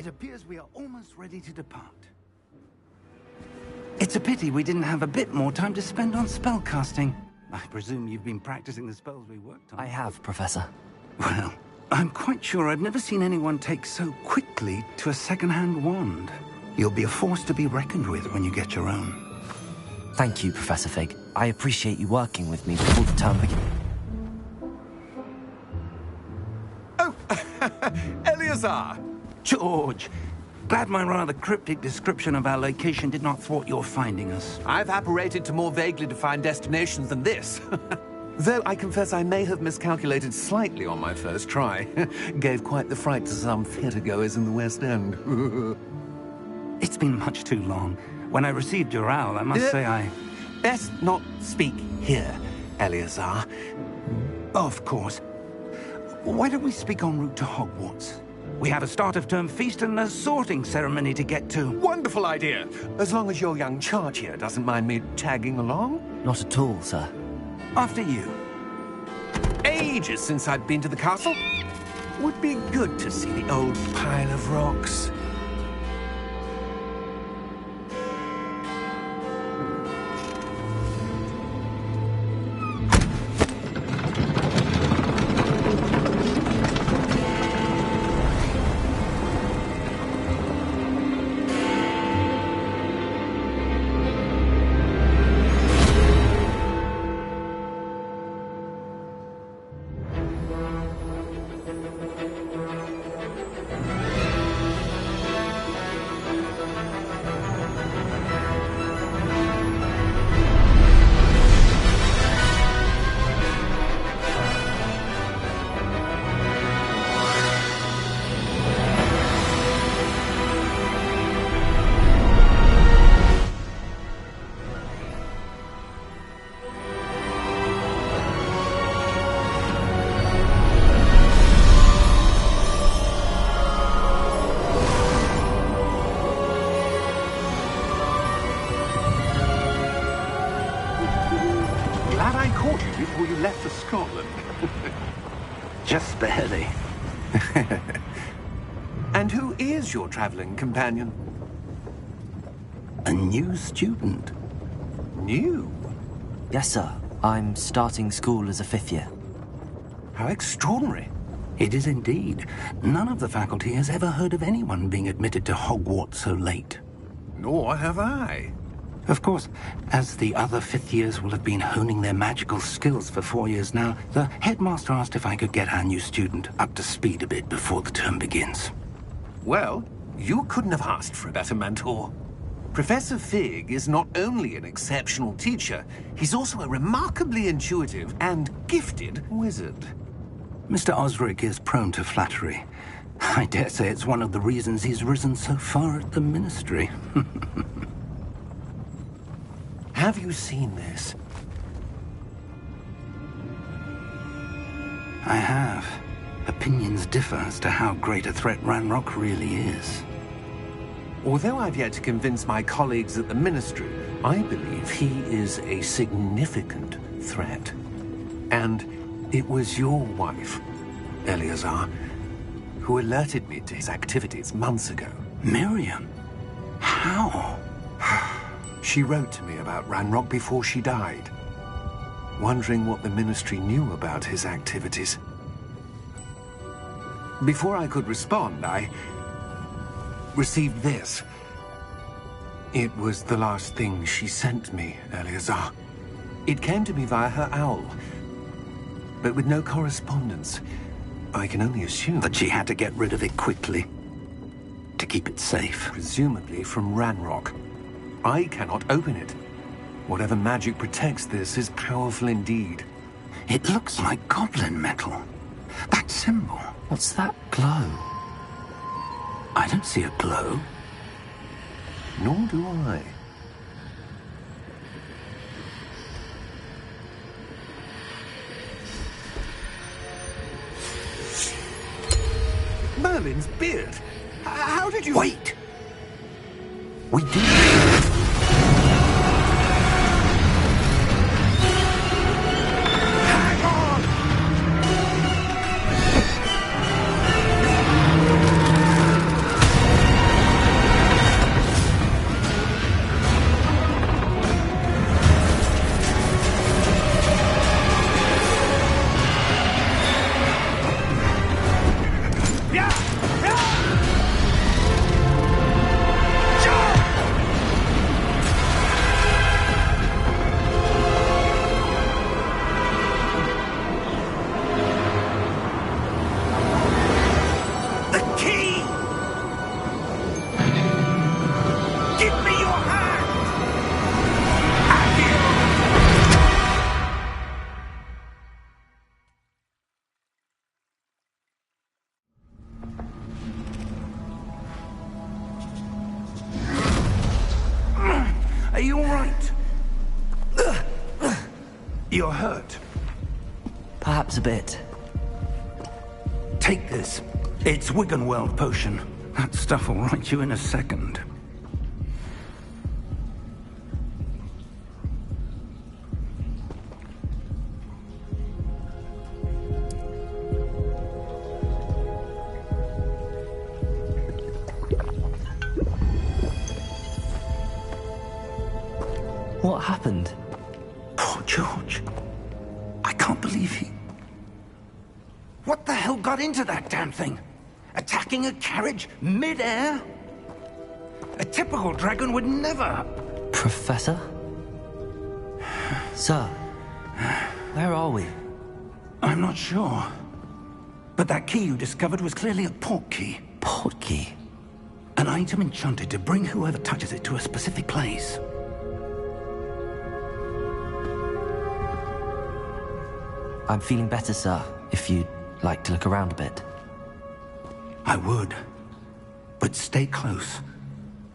It appears we are almost ready to depart. It's a pity we didn't have a bit more time to spend on spellcasting. I presume you've been practicing the spells we worked on. I have, Professor. Well, I'm quite sure I've never seen anyone take so quickly to a second-hand wand. You'll be a force to be reckoned with when you get your own. Thank you, Professor Fig. I appreciate you working with me before the term begins. Oh, Eleazar! George! Glad my rather cryptic description of our location did not thwart your finding us. I've apparated to more vaguely defined destinations than this. Though I confess I may have miscalculated slightly on my first try. Gave quite the fright to some theatergoers in the West End. It's been much too long. When I received your owl, I must say I... Best not speak here, Eleazar. Of course. Why don't we speak en route to Hogwarts? We have a start-of-term feast and a sorting ceremony to get to. Wonderful idea! As long as your young charge here doesn't mind me tagging along. Not at all, sir. After you. Ages since I've been to the castle. Would be good to see the old pile of rocks. Before you left for Scotland. Just barely. And who is your traveling companion? A new student. New? Yes, sir. I'm starting school as a 5th year. How extraordinary. It is indeed. None of the faculty has ever heard of anyone being admitted to Hogwarts so late. Nor have I. Of course, as the other 5th years will have been honing their magical skills for 4 years now, the headmaster asked if I could get our new student up to speed a bit before the term begins. Well, you couldn't have asked for a better mentor. Professor Fig is not only an exceptional teacher, he's also a remarkably intuitive and gifted wizard. Mr. Osric is prone to flattery. I dare say it's one of the reasons he's risen so far at the Ministry. Have you seen this? I have. Opinions differ as to how great a threat Ranrock really is. Although I've yet to convince my colleagues at the Ministry, I believe he is a significant threat. And it was your wife, Eleazar, who alerted me to his activities months ago. Miriam? How? She wrote to me about Ranrock before she died, wondering what the Ministry knew about his activities. Before I could respond, I received this. It was the last thing she sent me, Eleazar. It came to me via her owl, but with no correspondence. I can only assume that she had to get rid of it quickly, to keep it safe. Presumably from Ranrock. I cannot open it. Whatever magic protects this is powerful indeed. It looks like goblin metal. That symbol. What's that glow? I don't see a glow. Nor do I. Merlin's beard. How did you... Wait! We do... You're hurt. Perhaps a bit. Take this. It's Wiggenweld potion. That stuff will right you in a second. What happened? Poor George. I can't believe he... What the hell got into that damn thing? Attacking a carriage mid-air? A typical dragon would never... Professor? Sir, where are we? I'm not sure. But that key you discovered was clearly a port key. Port key? An item enchanted to bring whoever touches it to a specific place. I'm feeling better, sir, if you'd like to look around a bit. I would. But stay close.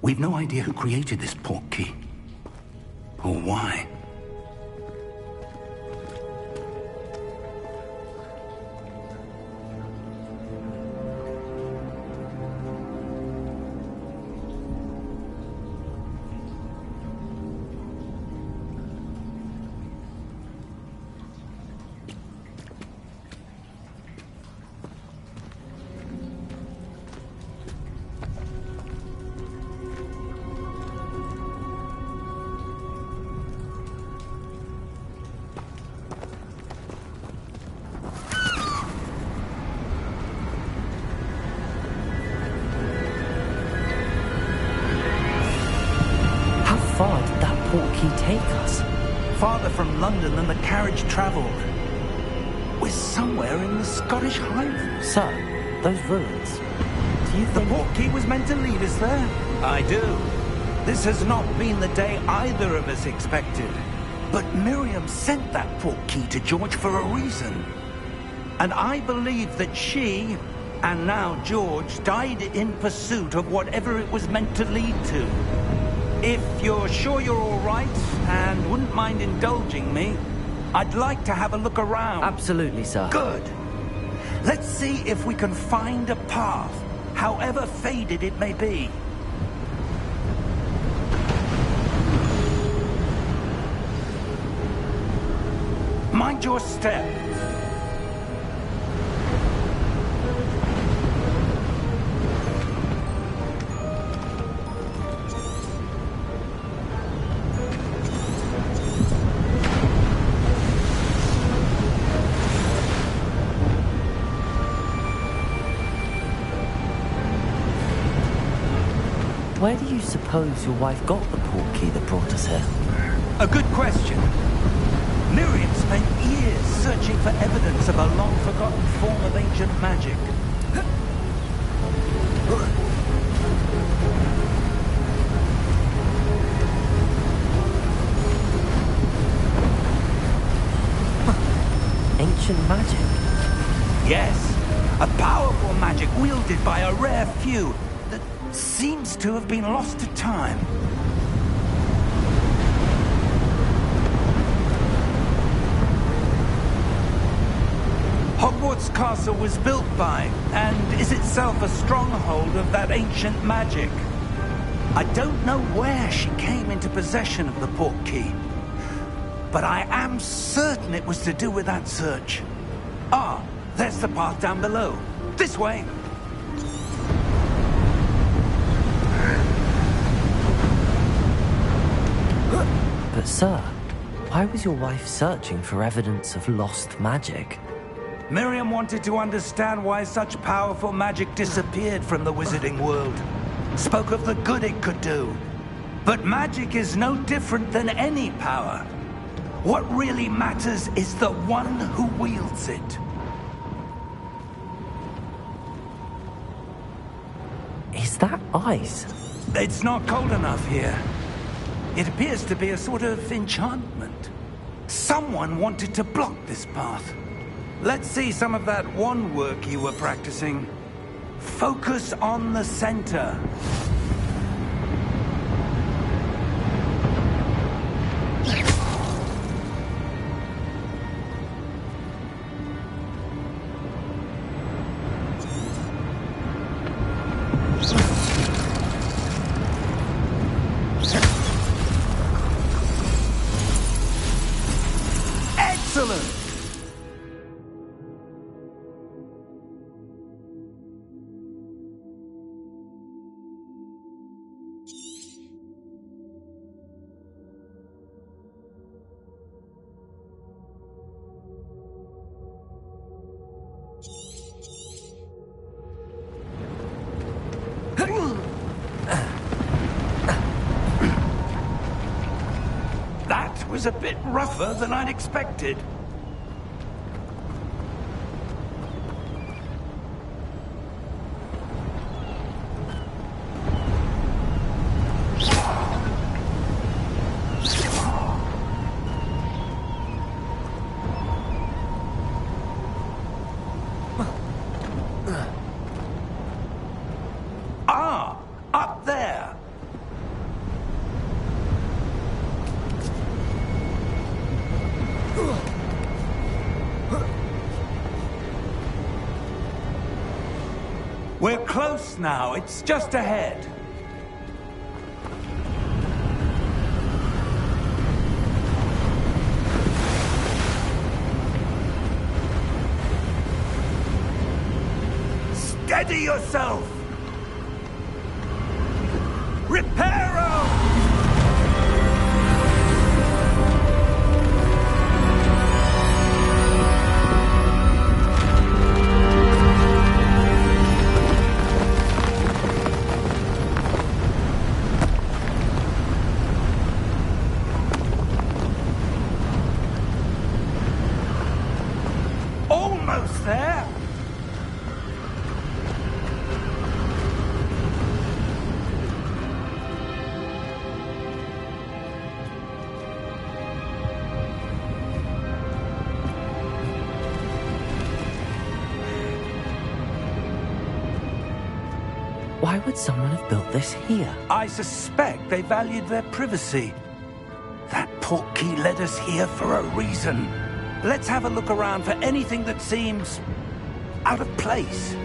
We've no idea who created this port key. Or why. How far did that port key take us? Farther from London than the carriage travelled. We're somewhere in the Scottish Highlands. Sir, those ruins. Do you The think... port key was meant to lead us there? I do. This has not been the day either of us expected. But Miriam sent that port key to George for a reason. And I believe that she, and now George, died in pursuit of whatever it was meant to lead to. If you're sure you're all right, and wouldn't mind indulging me, I'd like to have a look around. Absolutely, sir. Good. Let's see if we can find a path, however faded it may be. Mind your step. Where do you suppose your wife got the port key that brought us here? A good question. Miriam spent years searching for evidence of a long-forgotten form of ancient magic. Ancient magic? Yes, a powerful magic wielded by a rare few that seems to have been lost to time. Hogwarts Castle was built by, and is itself a stronghold of that ancient magic. I don't know where she came into possession of the port key, but I am certain it was to do with that search. Ah, there's the path down below. This way. But sir, why was your wife searching for evidence of lost magic? Miriam wanted to understand why such powerful magic disappeared from the wizarding world. Spoke of the good it could do. But magic is no different than any power. What really matters is the one who wields it. Is that ice? It's not cold enough here. It appears to be a sort of enchantment. Someone wanted to block this path. Let's see some of that wand work you were practicing. Focus on the center. was a bit rougher than I'd expected. Ah, up there. We're close now. It's just ahead. Steady yourself! Reparo! Almost there! Why would someone have built this here? I suspect they valued their privacy. That portkey led us here for a reason. Let's have a look around for anything that seems out of place.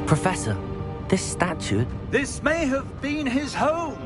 Professor, this statue... This may have been his home.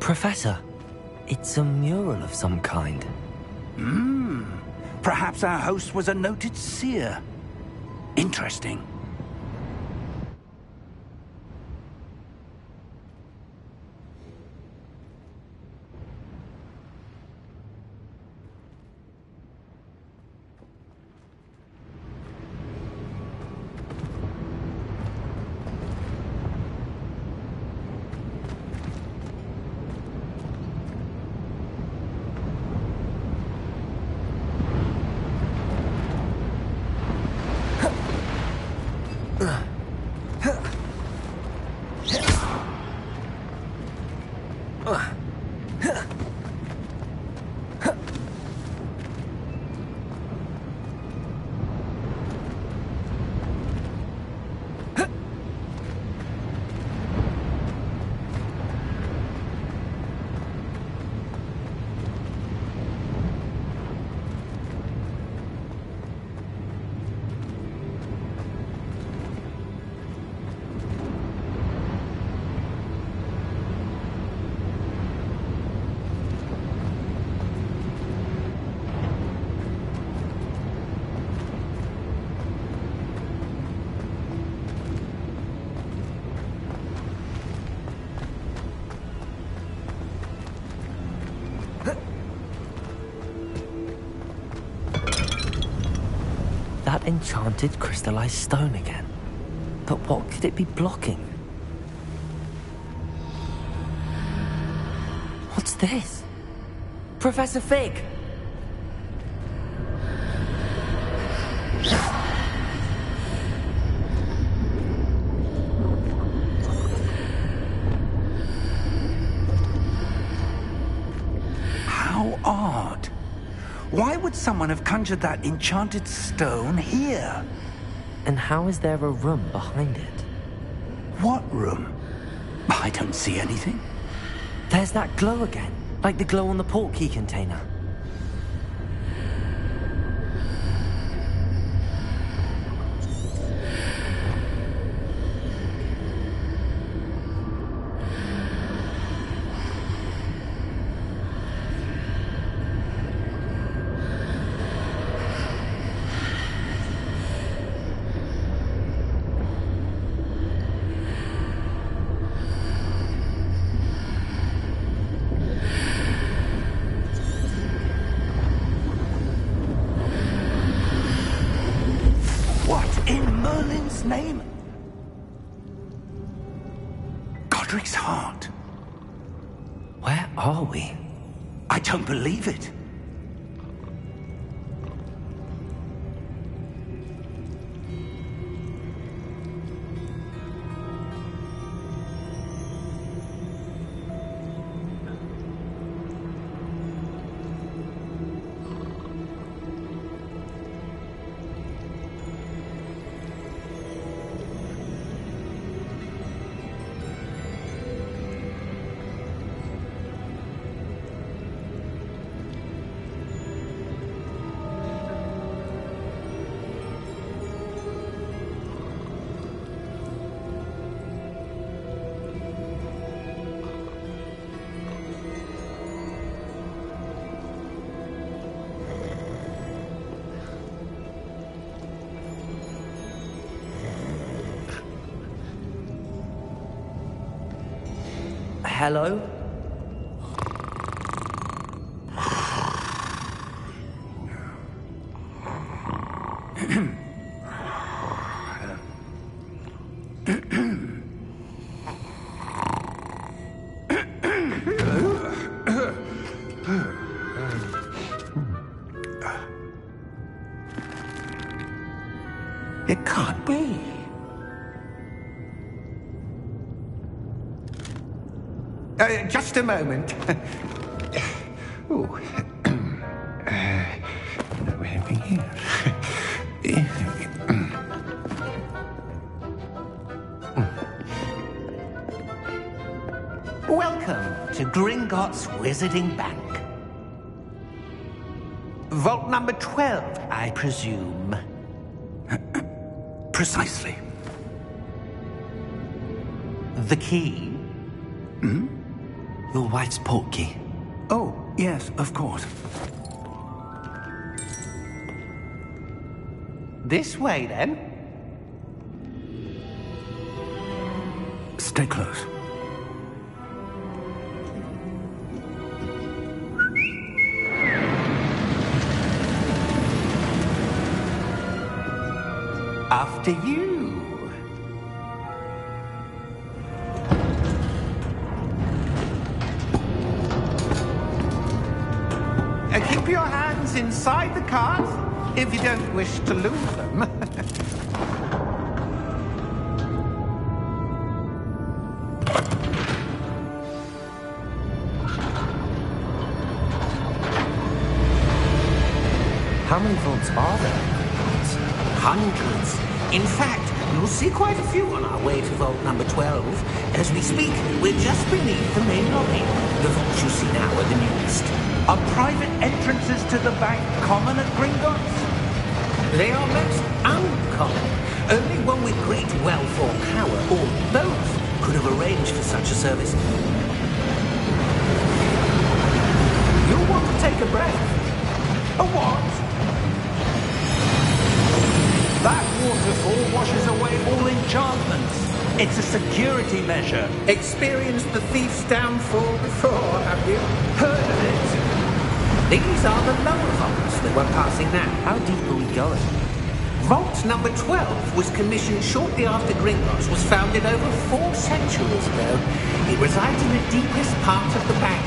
Professor, it's a mural of some kind. Perhaps our host was a noted seer. Interesting. enchanted crystallized stone again. But what could it be blocking? What's this? Professor Fig! How odd. Why would someone have conjured that enchanted stone here? And how is there a room behind it? What room? I don't see anything. There's that glow again, like the glow on the portkey container. Name? Godric's heart. Where are we? I don't believe it. Hello? It can't be. Just a moment. Oh. No, anything here. Welcome to Gringotts Wizarding Bank. Vault number 12, I presume. Precisely. The key? Hmm? Your wife's portkey. Oh, yes, of course. This way, then. Stay close. After you. Keep your hands inside the cart if you don't wish to lose them. How many vaults are there? Hundreds. In fact, you'll see quite a few on our way to vault number 12. As we speak, we're just beneath the main lobby. The vaults you see now are the newest. Are private entrances to the bank common at Gringotts? They are most uncommon. Only one with great wealth or power, or both, could have arranged for such a service. You'll want to take a breath. A what? That waterfall washes away all enchantments. It's a security measure. Experienced the thief's downfall before, have you? Heard of it? These are the lower vaults that we're passing now. How deep are we going? Vault number 12 was commissioned shortly after Gringotts was founded over 4 centuries ago. It resides in the deepest part of the bank.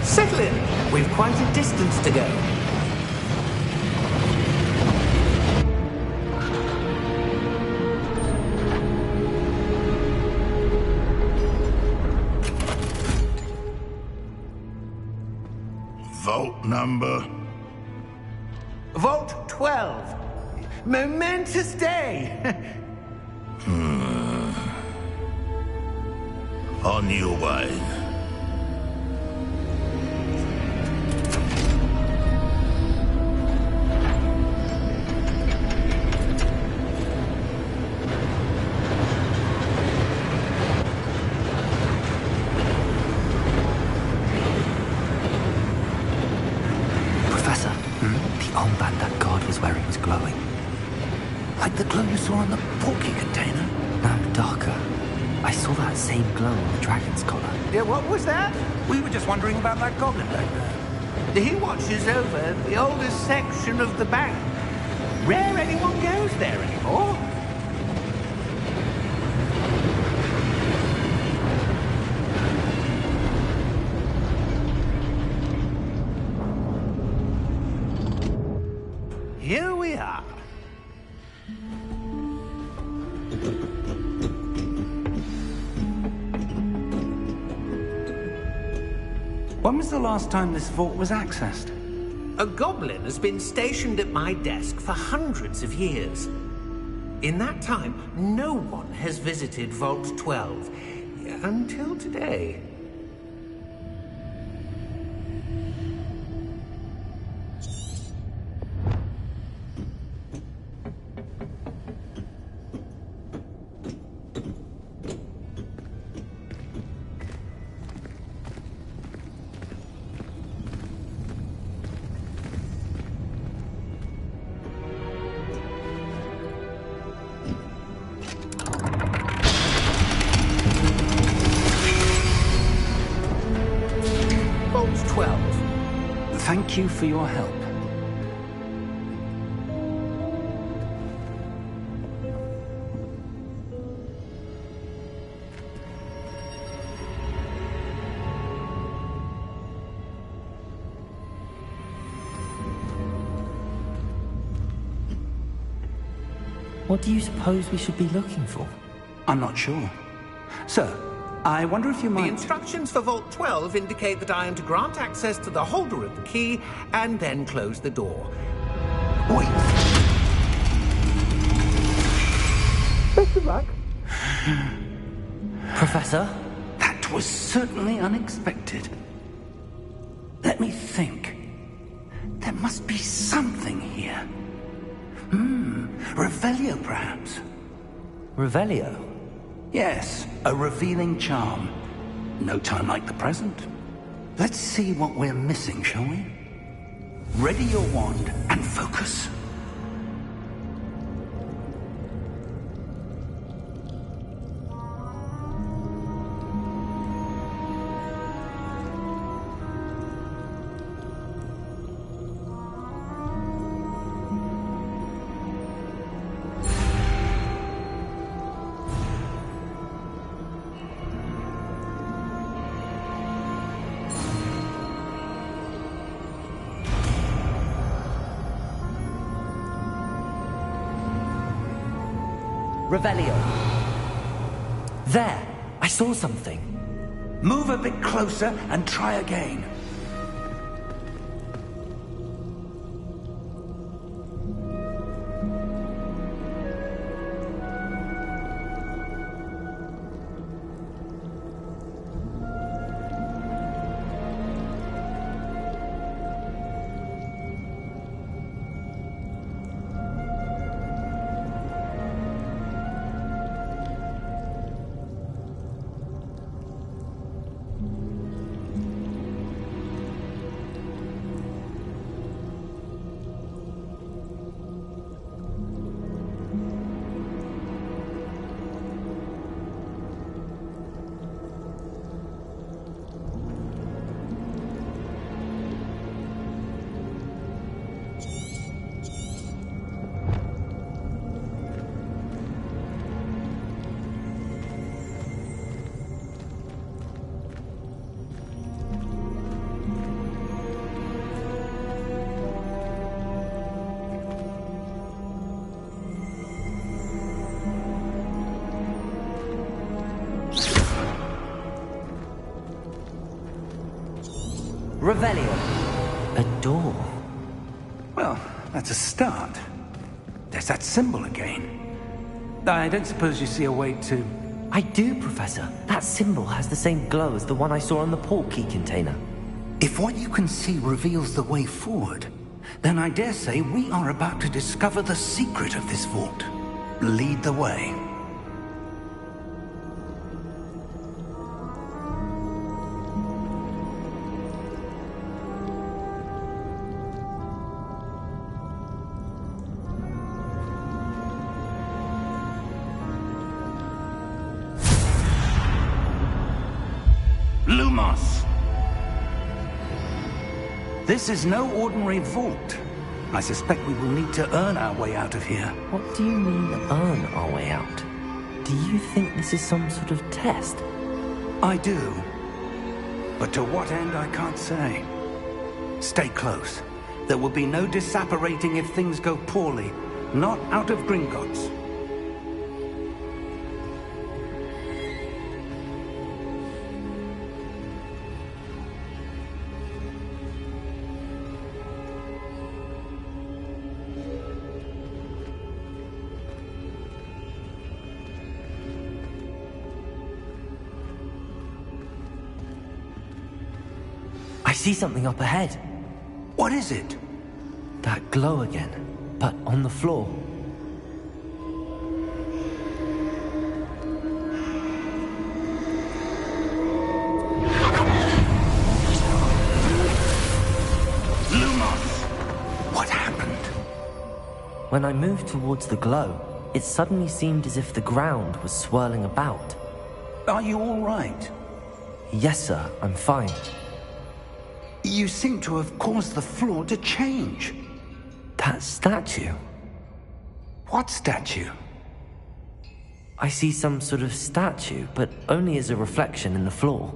Settle in. We've quite a distance to go. Vault number? Vault 12. Momentous day. On your way. Professor, the armband that guard was wearing was glowing. Like the glow you saw on the porky container? No, darker. I saw that same glow on the dragon's collar. Yeah, what was that? We were just wondering about that goblin back there. He watches over the oldest section of the bank. Rare anyone goes there anymore. Here we are. When was the last time this vault was accessed? A goblin has been stationed at my desk for hundreds of years. In that time, no one has visited Vault 12 until today. Vault 12. Thank you for your help. What do you suppose we should be looking for? I'm not sure. Sir, I wonder if you The might... instructions for Vault 12 indicate that I am to grant access to the holder of the key and then close the door. Wait. Best of luck. Professor? That was certainly unexpected. Let me think. There must be something here. Revelio, perhaps? Revelio? Yes, a revealing charm. No time like the present. Let's see what we're missing, shall we? Ready your wand and focus. Revelio. There! I saw something. Move a bit closer and try again. Revelio. A door. Well, that's a start. There's that symbol again. I don't suppose you see a way to... I do, Professor. That symbol has the same glow as the one I saw on the port key container. If what you can see reveals the way forward, then I dare say we are about to discover the secret of this vault. Lead the way. Lumos! This is no ordinary vault. I suspect we will need to earn our way out of here. What do you mean, earn our way out? Do you think this is some sort of test? I do. But to what end, I can't say. Stay close. There will be no disapparating if things go poorly. Not out of Gringotts. I see something up ahead. What is it? That glow again, but on the floor. Lumos! What happened? When I moved towards the glow, it suddenly seemed as if the ground was swirling about. Are you all right? Yes, sir, I'm fine. You seem to have caused the floor to change. That statue. What statue? I see some sort of statue, but only as a reflection in the floor.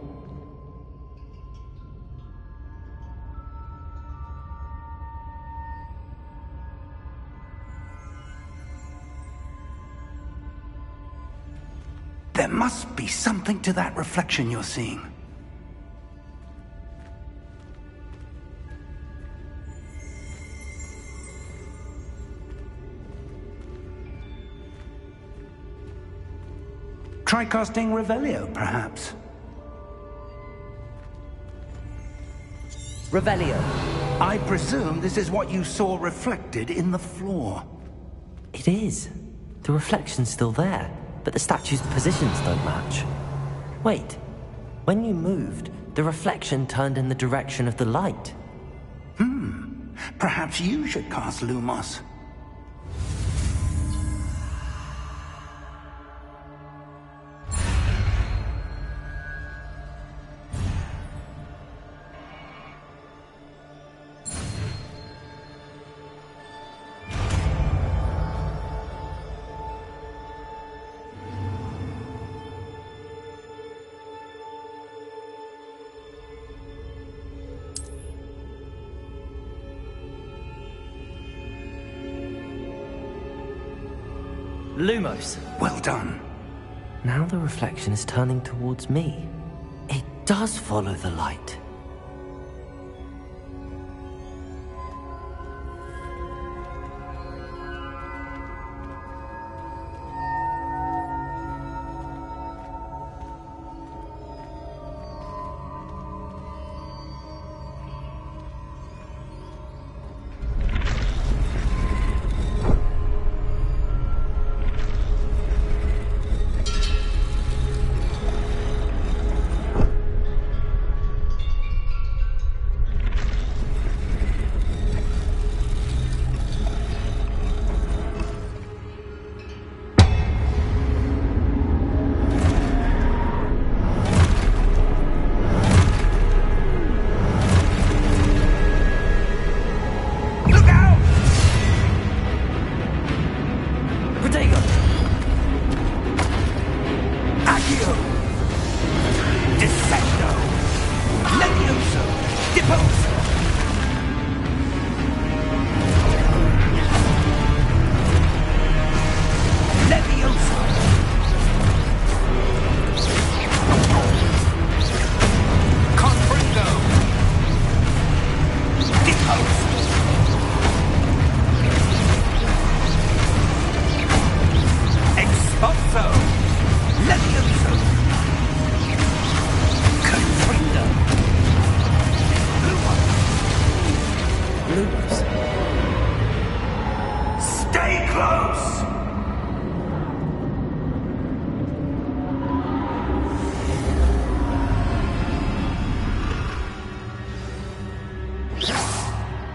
There must be something to that reflection you're seeing. Try casting Revelio, perhaps. Revelio. I presume this is what you saw reflected in the floor. It is. The reflection's still there, but the statue's positions don't match. Wait. When you moved, the reflection turned in the direction of the light. Perhaps you should cast Lumos. Lumos. Well done. Now the reflection is turning towards me. It does follow the light.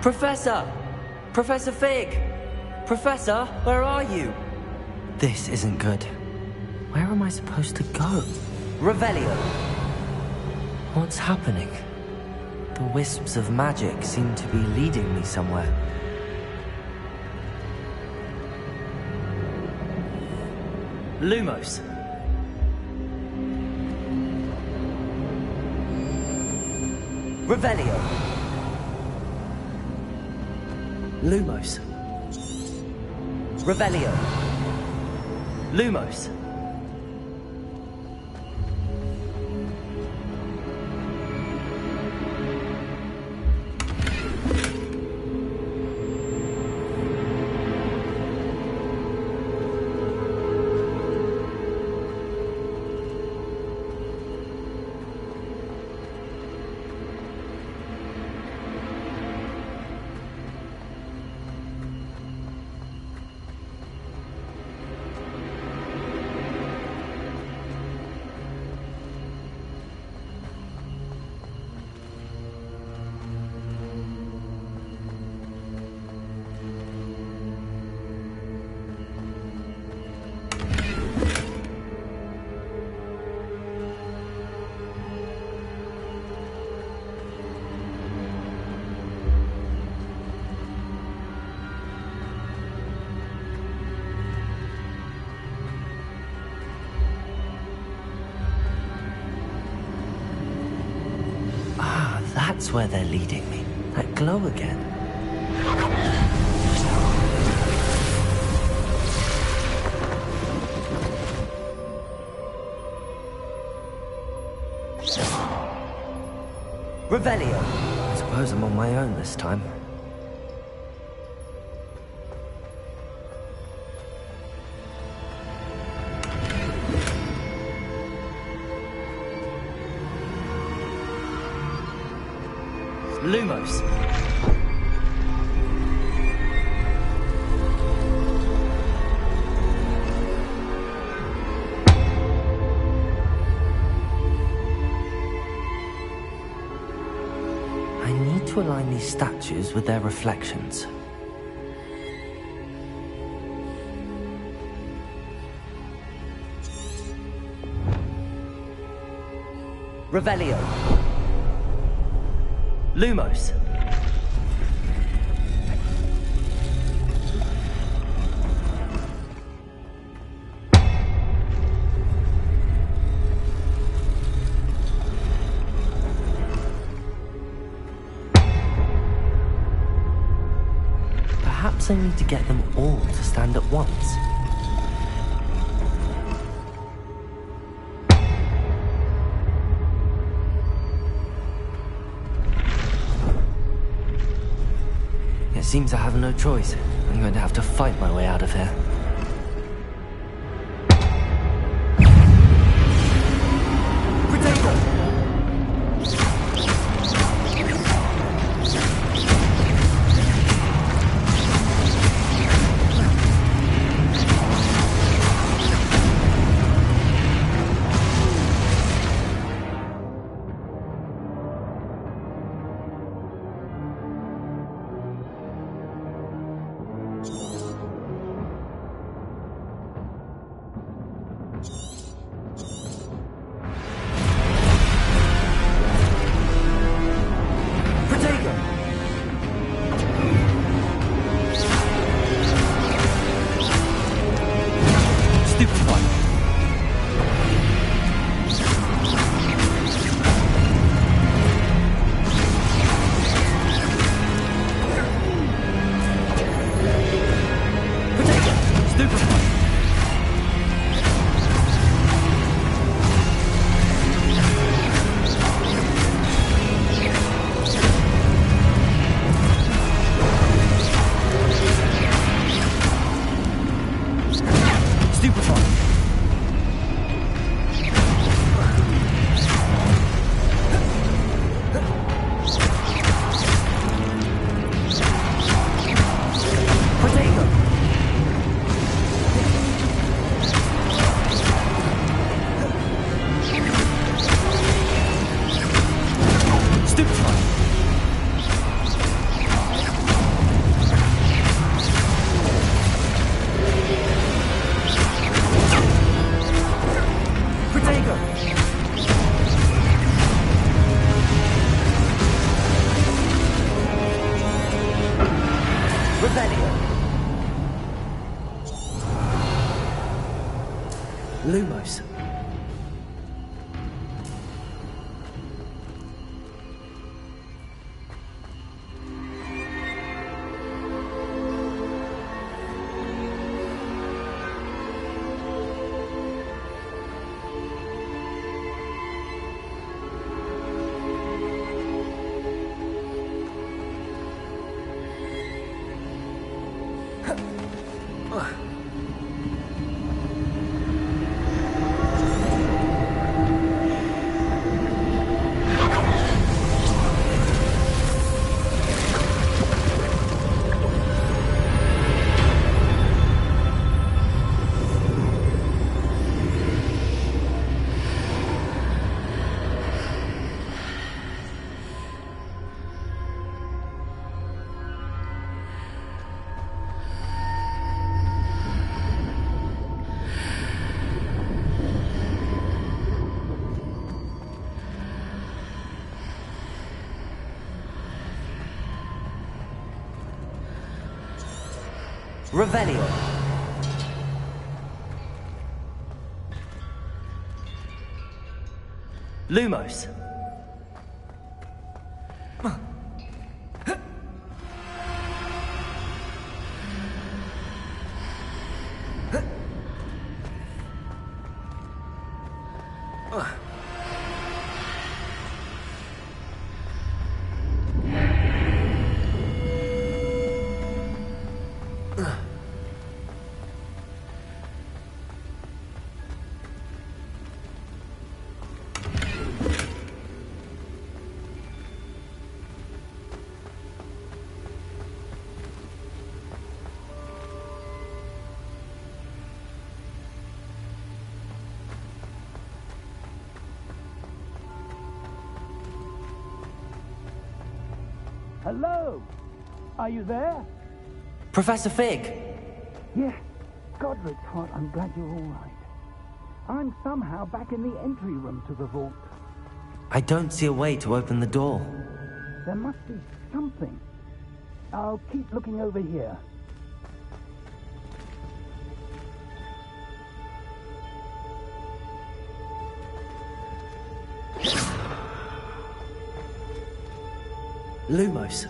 Professor! Professor Fig! Professor, where are you? This isn't good. Where am I supposed to go? Revelio! What's happening? The wisps of magic seem to be leading me somewhere. Lumos. Revelio. Lumos. Revelio. Lumos. That's where they're leading me. That glow again. Revelio. I suppose I'm on my own this time. Lumos. I need to align these statues with their reflections. Revelio. Lumos. Perhaps I need to get them all to stand at once. It seems I have no choice. I'm going to have to fight my way out of here. Revelio. Lumos. Hello? Are you there? Professor Fig. Yes. Godric Tot, I'm glad you're all right. I'm somehow back in the entry room to the vault. I don't see a way to open the door. There must be something. I'll keep looking over here. Lumos.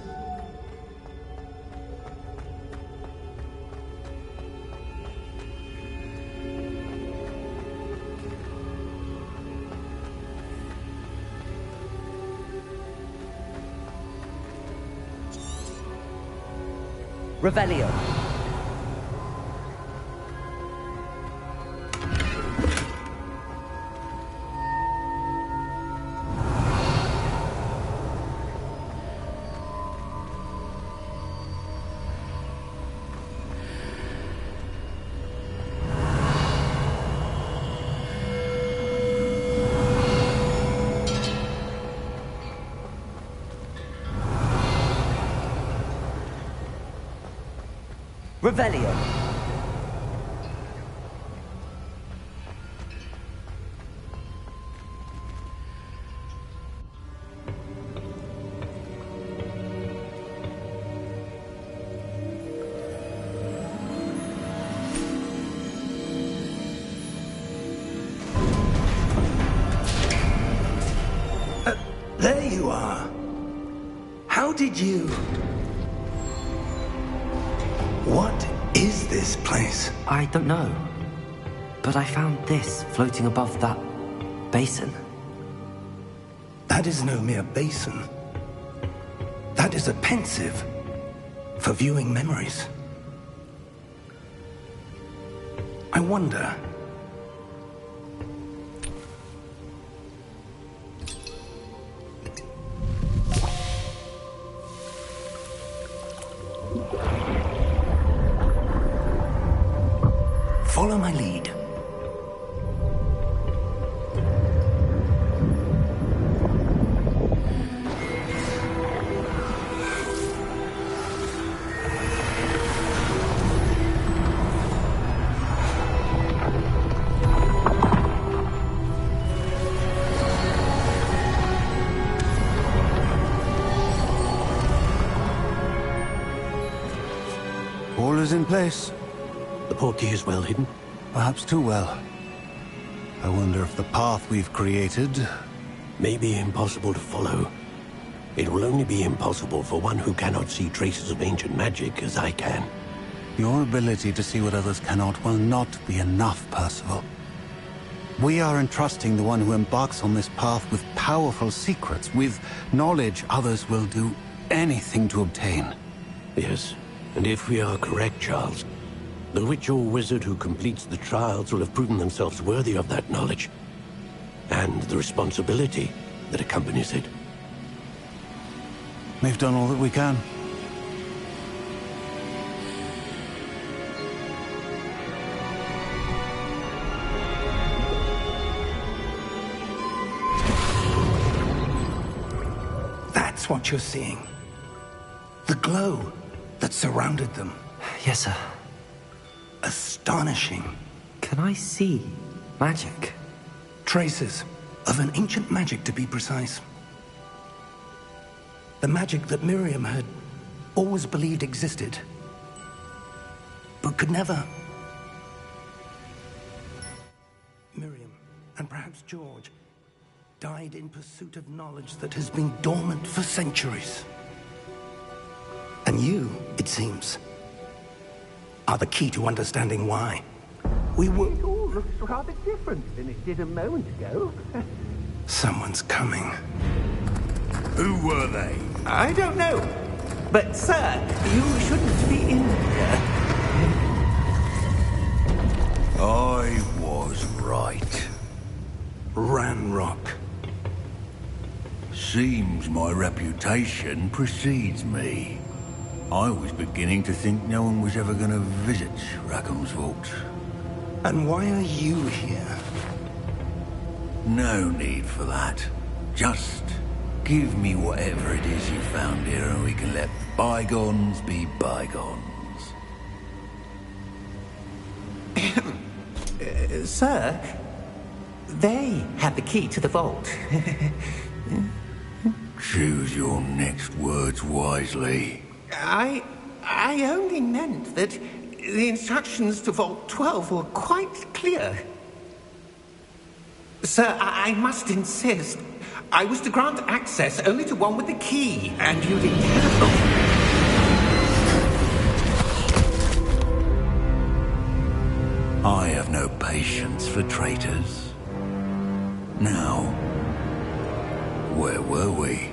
Revelio. Revelio. There you are. How did you... What is this place? I don't know. But I found this floating above that basin. That is no mere basin. That is a pensive for viewing memories. I wonder... Follow my lead. All is in place. The portkey is well hidden. Perhaps too well. I wonder if the path we've created... May be impossible to follow. It will only be impossible for one who cannot see traces of ancient magic as I can. Your ability to see what others cannot will not be enough, Percival. We are entrusting the one who embarks on this path with powerful secrets, with knowledge others will do anything to obtain. Yes, and if we are correct, Charles, the witch or wizard who completes the trials will have proven themselves worthy of that knowledge, and the responsibility that accompanies it. We've done all that we can. That's what you're seeing. The glow that surrounded them. Yes, sir. Astonishing. Can I see magic? Traces of an ancient magic, to be precise. The magic that Miriam had always believed existed. but could never. Miriam, and perhaps George, died in pursuit of knowledge that has been dormant for centuries. And you, it seems, are the key to understanding why. We were... It all looks rather different than it did a moment ago. Someone's coming. Who were they? I don't know. But, sir, you shouldn't be in here. I was right. Ranrock. Seems my reputation precedes me. I was beginning to think no one was ever going to visit Rackham's vault. And why are you here? No need for that. Just give me whatever it is you found here and we can let bygones be bygones. Sir, they had the key to the vault. Choose your next words wisely. I only meant that the instructions to Vault 12 were quite clear. Sir, I must insist. I was to grant access only to one with the key, and you didn't have... I have no patience for traitors. Now, where were we?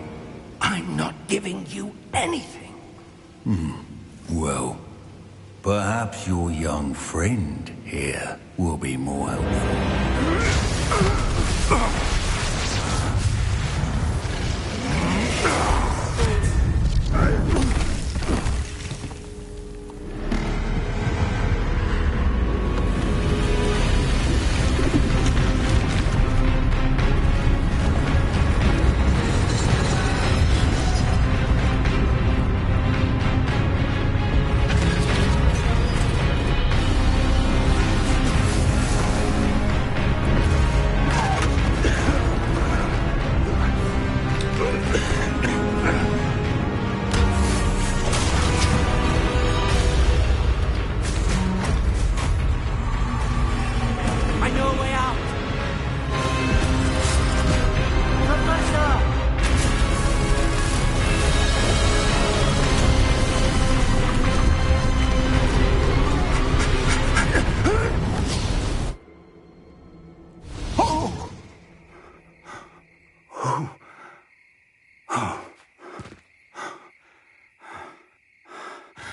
I'm not giving you anything. Well, perhaps your young friend here will be more helpful.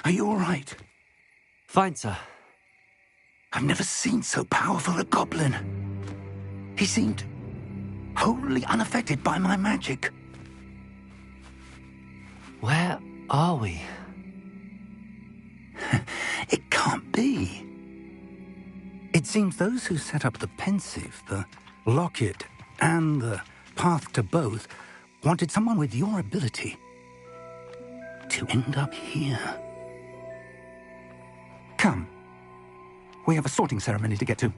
Are you all right? Fine, sir. I've never seen so powerful a goblin. He seemed wholly unaffected by my magic. Where are we? It can't be. It seems those who set up the pensive, the locket, and the path to both wanted someone with your ability to end up here. Come. We have a sorting ceremony to get to.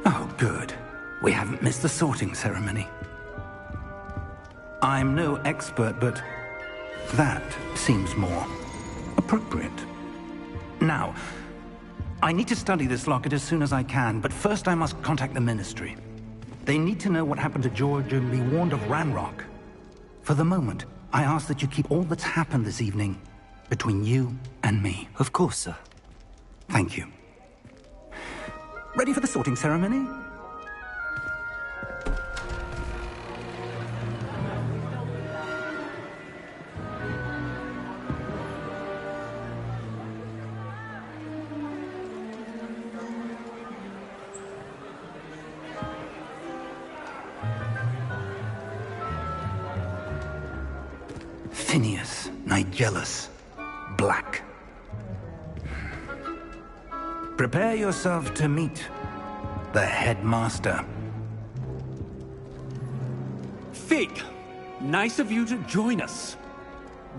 Oh, good. We haven't missed the sorting ceremony. I'm no expert, but that seems more appropriate. Now, I need to study this locket as soon as I can, but first I must contact the Ministry. They need to know what happened to George and be warned of Ranrock. For the moment, I ask that you keep all that's happened this evening between you and me. Of course, sir. Thank you. Ready for the sorting ceremony? Phineas, Nigellus, Black. Prepare yourself to meet the headmaster. Fig, nice of you to join us.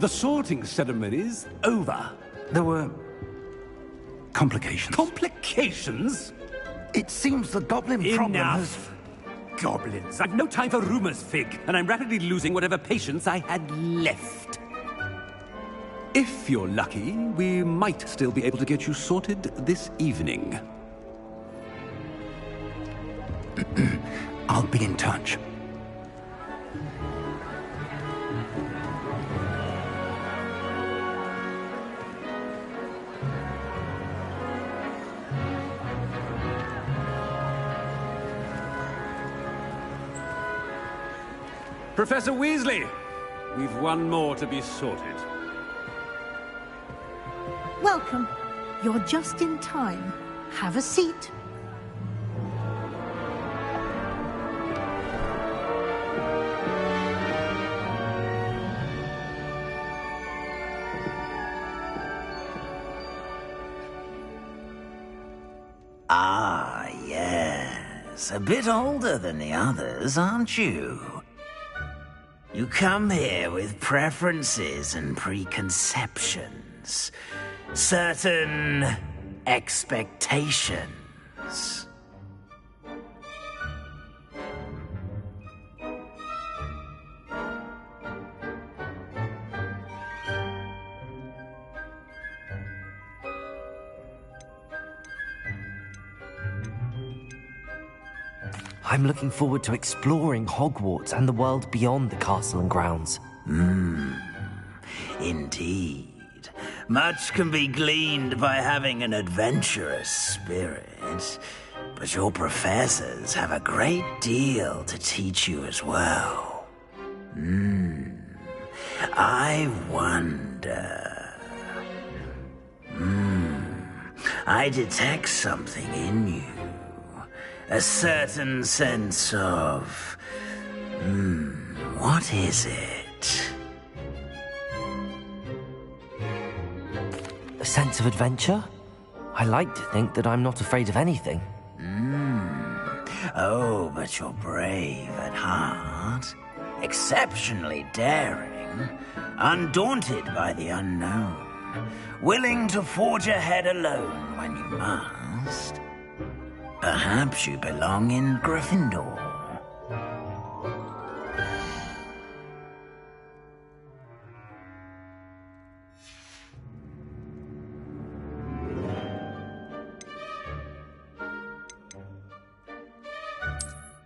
The sorting ceremony's over. There were complications. Complications? It seems the goblin problem has... Enough! Goblins. I've no time for rumors, Fig, and I'm rapidly losing whatever patience I had left. If you're lucky, we might still be able to get you sorted this evening. I'll be in touch. Professor Weasley, we've one more to be sorted. Welcome. You're just in time. Have a seat. Ah, yes. A bit older than the others, aren't you? You come here with preferences and preconceptions. Certain expectations. I'm looking forward to exploring Hogwarts and the world beyond the castle and grounds. Indeed. Much can be gleaned by having an adventurous spirit, but your professors have a great deal to teach you as well. I wonder... I detect something in you. A certain sense of... what is it? A sense of adventure? I like to think that I'm not afraid of anything. Oh, but you're brave at heart. Exceptionally daring. Undaunted by the unknown. Willing to forge ahead alone when you must. Perhaps you belong in Gryffindor.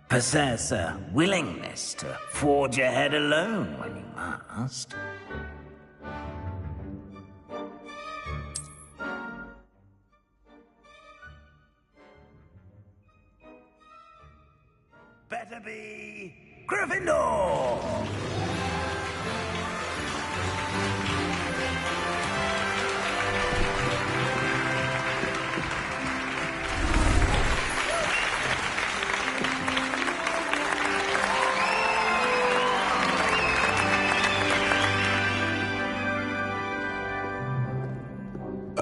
Possess a willingness to forge ahead alone when you must. Better be Gryffindor!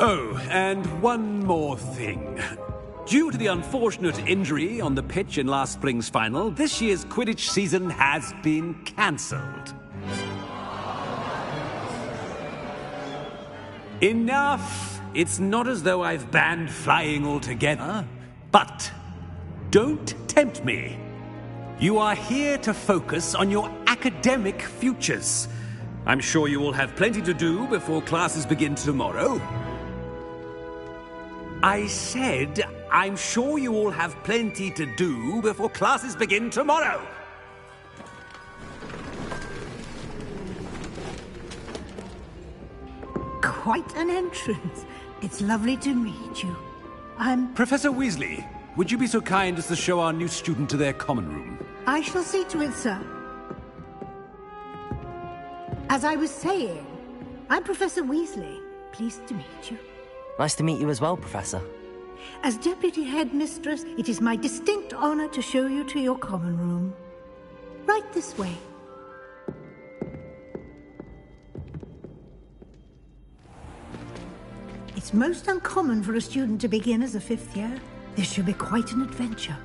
Oh, and one more thing. Due to the unfortunate injury on the pitch in last spring's final, this year's Quidditch season has been cancelled. Enough! It's not as though I've banned flying altogether. But don't tempt me. You are here to focus on your academic futures. I'm sure you will have plenty to do before classes begin tomorrow. I said I'm sure you all have plenty to do before classes begin tomorrow. Quite an entrance. It's lovely to meet you. I'm... Professor Weasley, would you be so kind as to show our new student to their common room? I shall see to it, sir. As I was saying, I'm Professor Weasley. Pleased to meet you. Nice to meet you as well, Professor. As Deputy Headmistress, it is my distinct honor to show you to your common room. Right this way. It's most uncommon for a student to begin as a fifth year. This should be quite an adventure.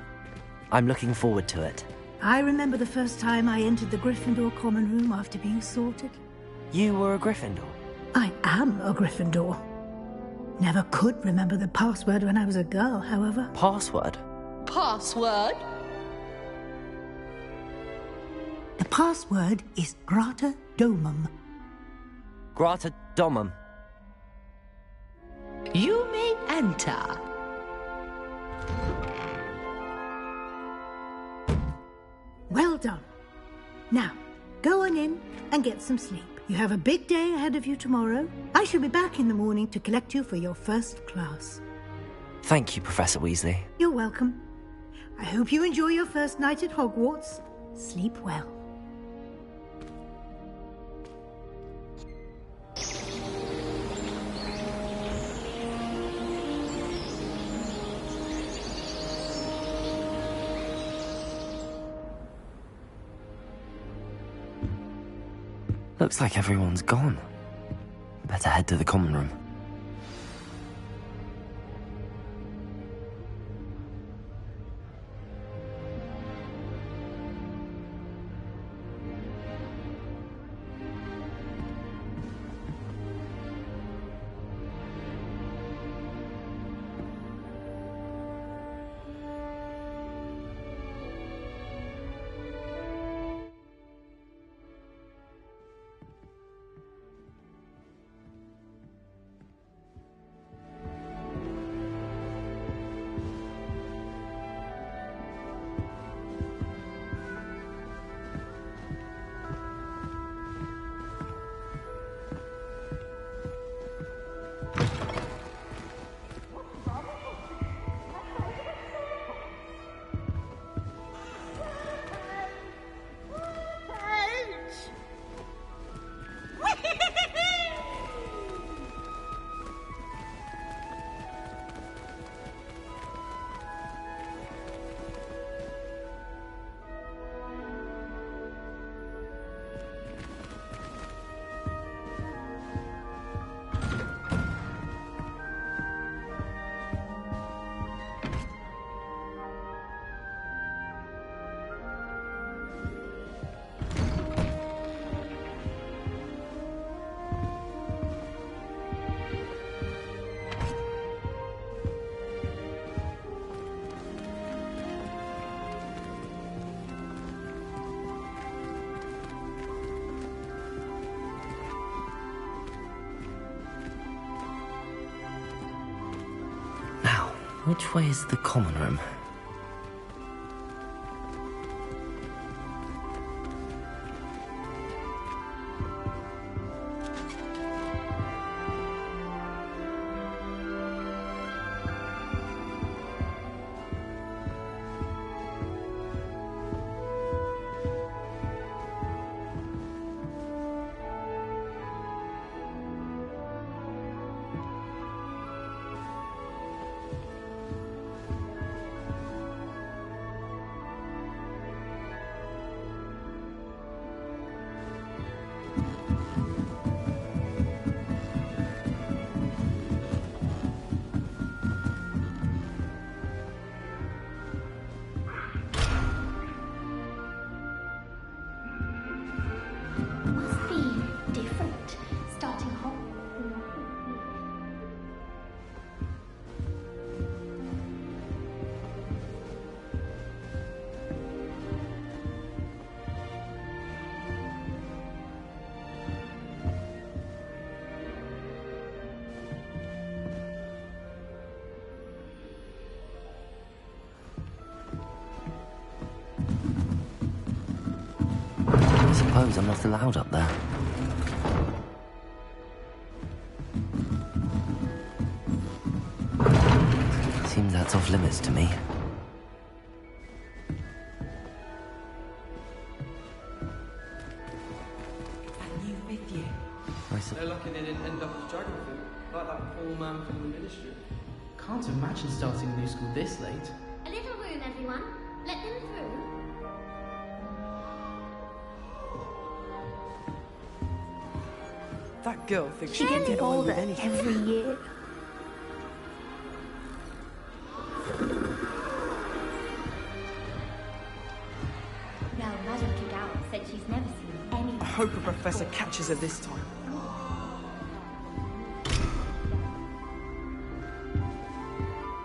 I'm looking forward to it. I remember the first time I entered the Gryffindor common room after being sorted. You were a Gryffindor? I am a Gryffindor. Never could remember the password when I was a girl, however. Password? Password? The password is Grata Domum. Grata Domum. You may enter. Well done. Now, go on in and get some sleep. You have a big day ahead of you tomorrow. I shall be back in the morning to collect you for your first class. Thank you, Professor Weasley. You're welcome. I hope you enjoy your first night at Hogwarts. Sleep well. Looks like everyone's gone. Better head to the common room. Which way is the common room? suppose I'm not allowed up there. Seems that's off limits to me. And you with you. No lucky they didn't end up as dragon fruit, like that poor man from the ministry. Can't imagine starting new school this late. A little room, everyone. Let them through. That girl thinks She she can gets get away older with anything. every year. Now, Madame Kidal said she's never seen any. I hope a professor catches her this time.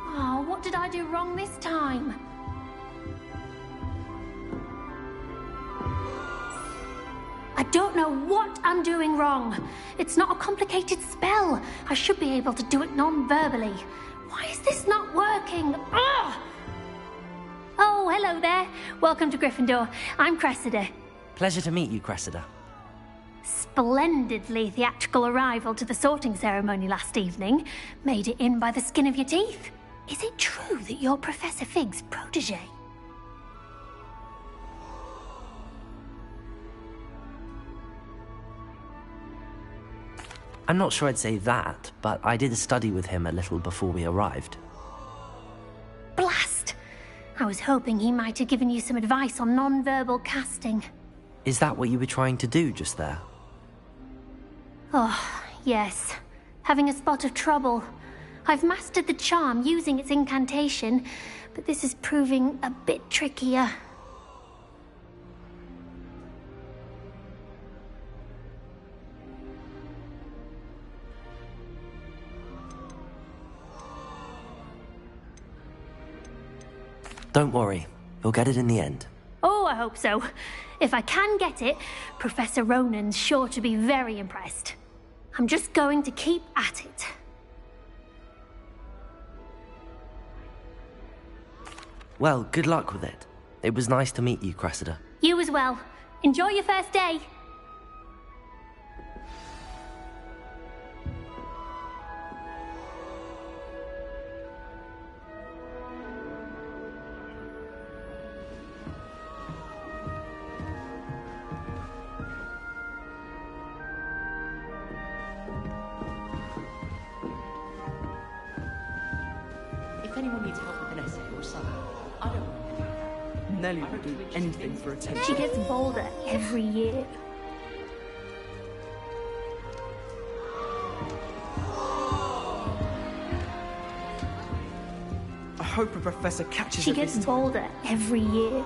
Oh, what did I do wrong this time? I don't know what I'm doing wrong. It's not a complicated spell. I should be able to do it non-verbally. Why is this not working? Ugh! Oh, hello there. Welcome to Gryffindor. I'm Cressida. Pleasure to meet you, Cressida. Splendidly theatrical arrival to the sorting ceremony last evening. Made it in by the skin of your teeth. Is it true that you're Professor Fig's protege? I'm not sure I'd say that, but I did study with him a little before we arrived. Blast! I was hoping he might have given you some advice on non-verbal casting. Is that what you were trying to do just there? Oh, yes. Having a spot of trouble. I've mastered the charm using its incantation, but this is proving a bit trickier. Don't worry, you'll get it in the end. Oh, I hope so. If I can get it, Professor Ronan's sure to be very impressed. I'm just going to keep at it. Well, good luck with it. It was nice to meet you, Cressida. You as well. Enjoy your first day. If anyone needs help with an essay or something, I don't mind. Nellie would do anything for attention. She gets bolder every year. I hope a professor catches She her gets this time. bolder every year.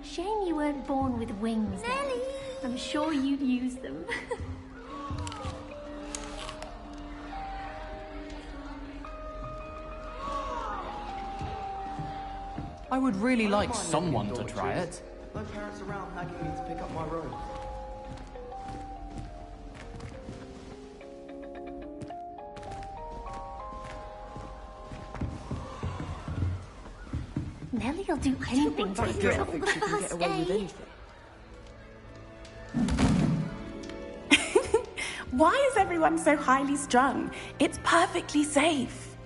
Shame you weren't born with wings, Nellie. I'm sure you'd use them. I would really like someone to try it. No parents around nagging me to pick up my robe. Nellie'll do anything for That you. girl thinks she can get away with anything. Why is everyone so highly strung? It's perfectly safe.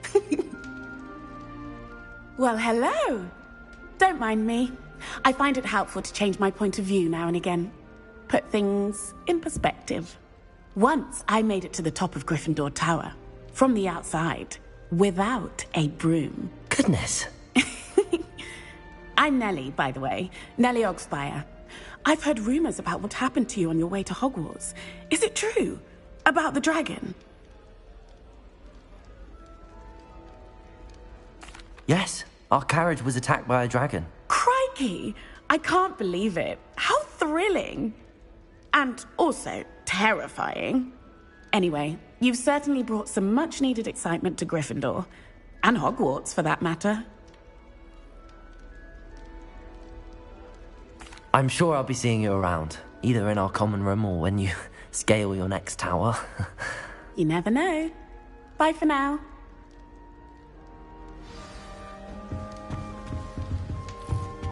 Well, hello. Don't mind me. I find it helpful to change my point of view now and again. Put things in perspective. Once I made it to the top of Gryffindor Tower, from the outside, without a broom. Goodness. I'm Nellie, by the way. Nellie Ogspire. I've heard rumors about what happened to you on your way to Hogwarts. Is it true? About the dragon? Yes, our carriage was attacked by a dragon. Crikey! I can't believe it. How thrilling! And also terrifying. Anyway, you've certainly brought some much-needed excitement to Gryffindor. And Hogwarts, for that matter. I'm sure I'll be seeing you around. Either in our common room or when you scale your next tower. You never know. Bye for now.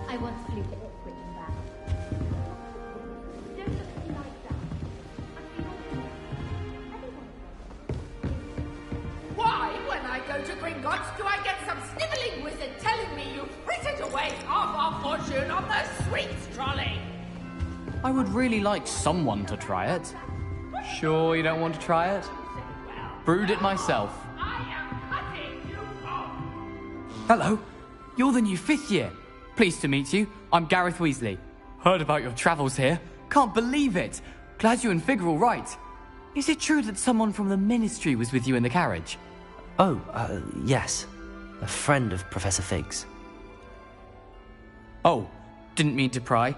I once flew to Ipswich and back. Don't look at me like that. Why, when I go to Gringotts, do I get some snivelling wizard telling me you've frittered away half our fortune on the sweets trolley? I would really like someone to try it. Sure you don't want to try it? Brewed it myself. Hello, you're the new 5th year. Pleased to meet you. I'm Gareth Weasley. Heard about your travels here. Can't believe it. Glad you and Fig are all right. Is it true that someone from the Ministry was with you in the carriage? Oh, yes. A friend of Professor Fig's. Oh, didn't mean to pry.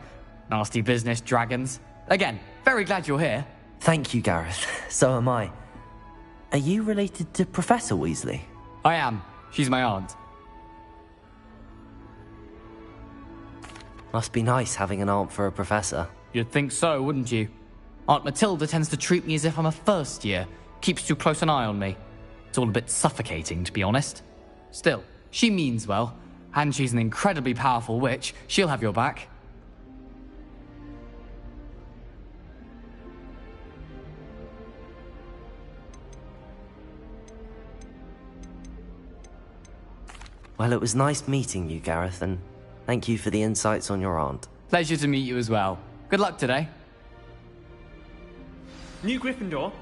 Nasty business, dragons. Again, very glad you're here. Thank you, Gareth. So am I. Are you related to Professor Weasley? I am. She's my aunt. Must be nice having an aunt for a professor. You'd think so, wouldn't you? Aunt Matilda tends to treat me as if I'm a first year. Keeps too close an eye on me. It's all a bit suffocating, to be honest. Still, she means well. And she's an incredibly powerful witch. She'll have your back. Well, it was nice meeting you, Gareth, and thank you for the insights on your aunt. Pleasure to meet you as well. Good luck today. New Gryffindor.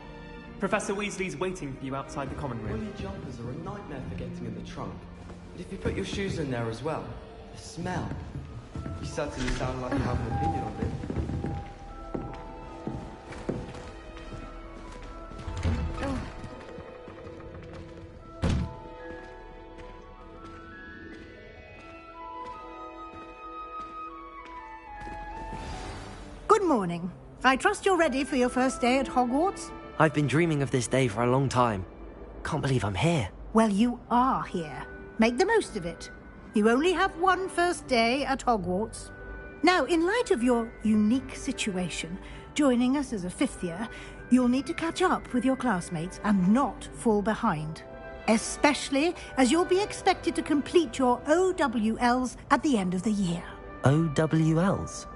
Professor Weasley's waiting for you outside the common room. Woolly jumpers are a nightmare for getting in the trunk. But if you put your shoes in there as well, the smell. You certainly sound like you have an opinion on it. Good morning. I trust you're ready for your first day at Hogwarts? I've been dreaming of this day for a long time. Can't believe I'm here. Well, you are here. Make the most of it. You only have one first day at Hogwarts. Now, in light of your unique situation, joining us as a 5th year, you'll need to catch up with your classmates and not fall behind. Especially as you'll be expected to complete your OWLs at the end of the year. OWLs?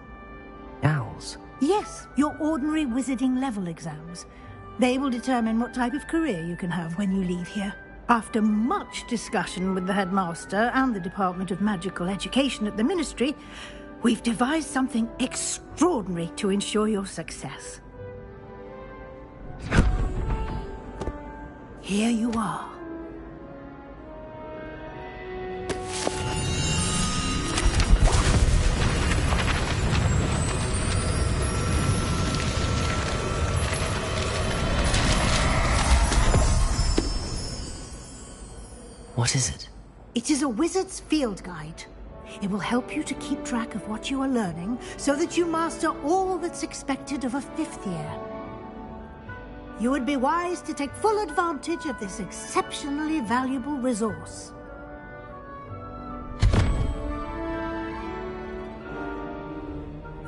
Owls? Yes, your ordinary wizarding level exams. They will determine what type of career you can have when you leave here. After much discussion with the headmaster and the Department of Magical Education at the Ministry, we've devised something extraordinary to ensure your success. Here you are. What is it? It is a wizard's field guide. It will help you to keep track of what you are learning so that you master all that's expected of a 5th year. You would be wise to take full advantage of this exceptionally valuable resource.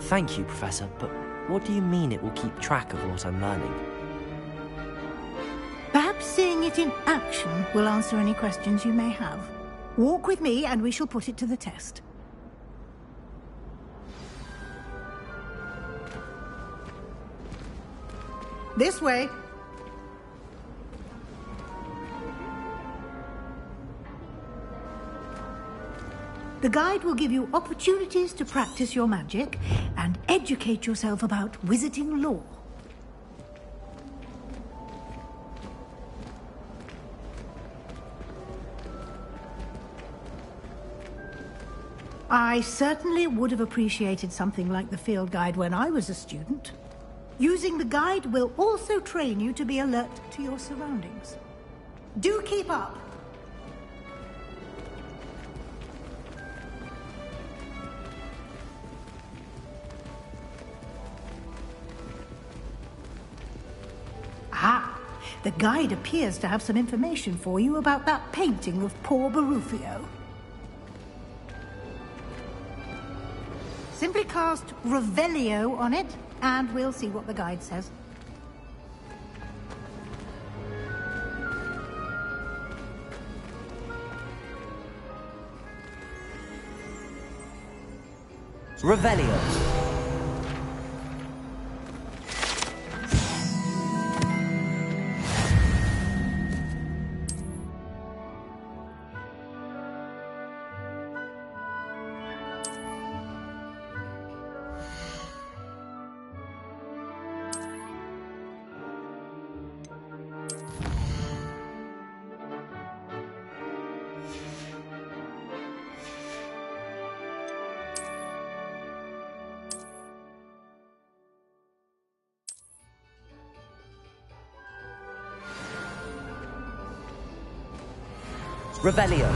Thank you, Professor, but what do you mean it will keep track of what I'm learning? Perhaps seeing it in action will answer any questions you may have. Walk with me and we shall put it to the test. This way. The guide will give you opportunities to practice your magic and educate yourself about wizarding lore. I certainly would have appreciated something like the field guide when I was a student. Using the guide will also train you to be alert to your surroundings. Do keep up! Ah, the guide appears to have some information for you about that painting of poor Barufio. Simply cast Revelio on it, and we'll see what the guide says. Revelio. Revelio.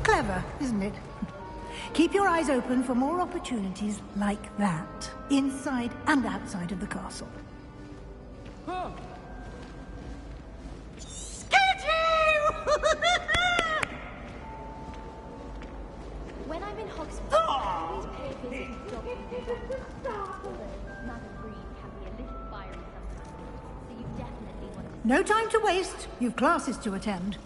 Clever, isn't it? Keep your eyes open for more opportunities like that, inside and outside of the castle. When I'm in Hogsmeade, I always pay a visit to Dr. Madam Green can be a little fiery sometimes, so you definitely want to... No time to waste. You've classes to attend.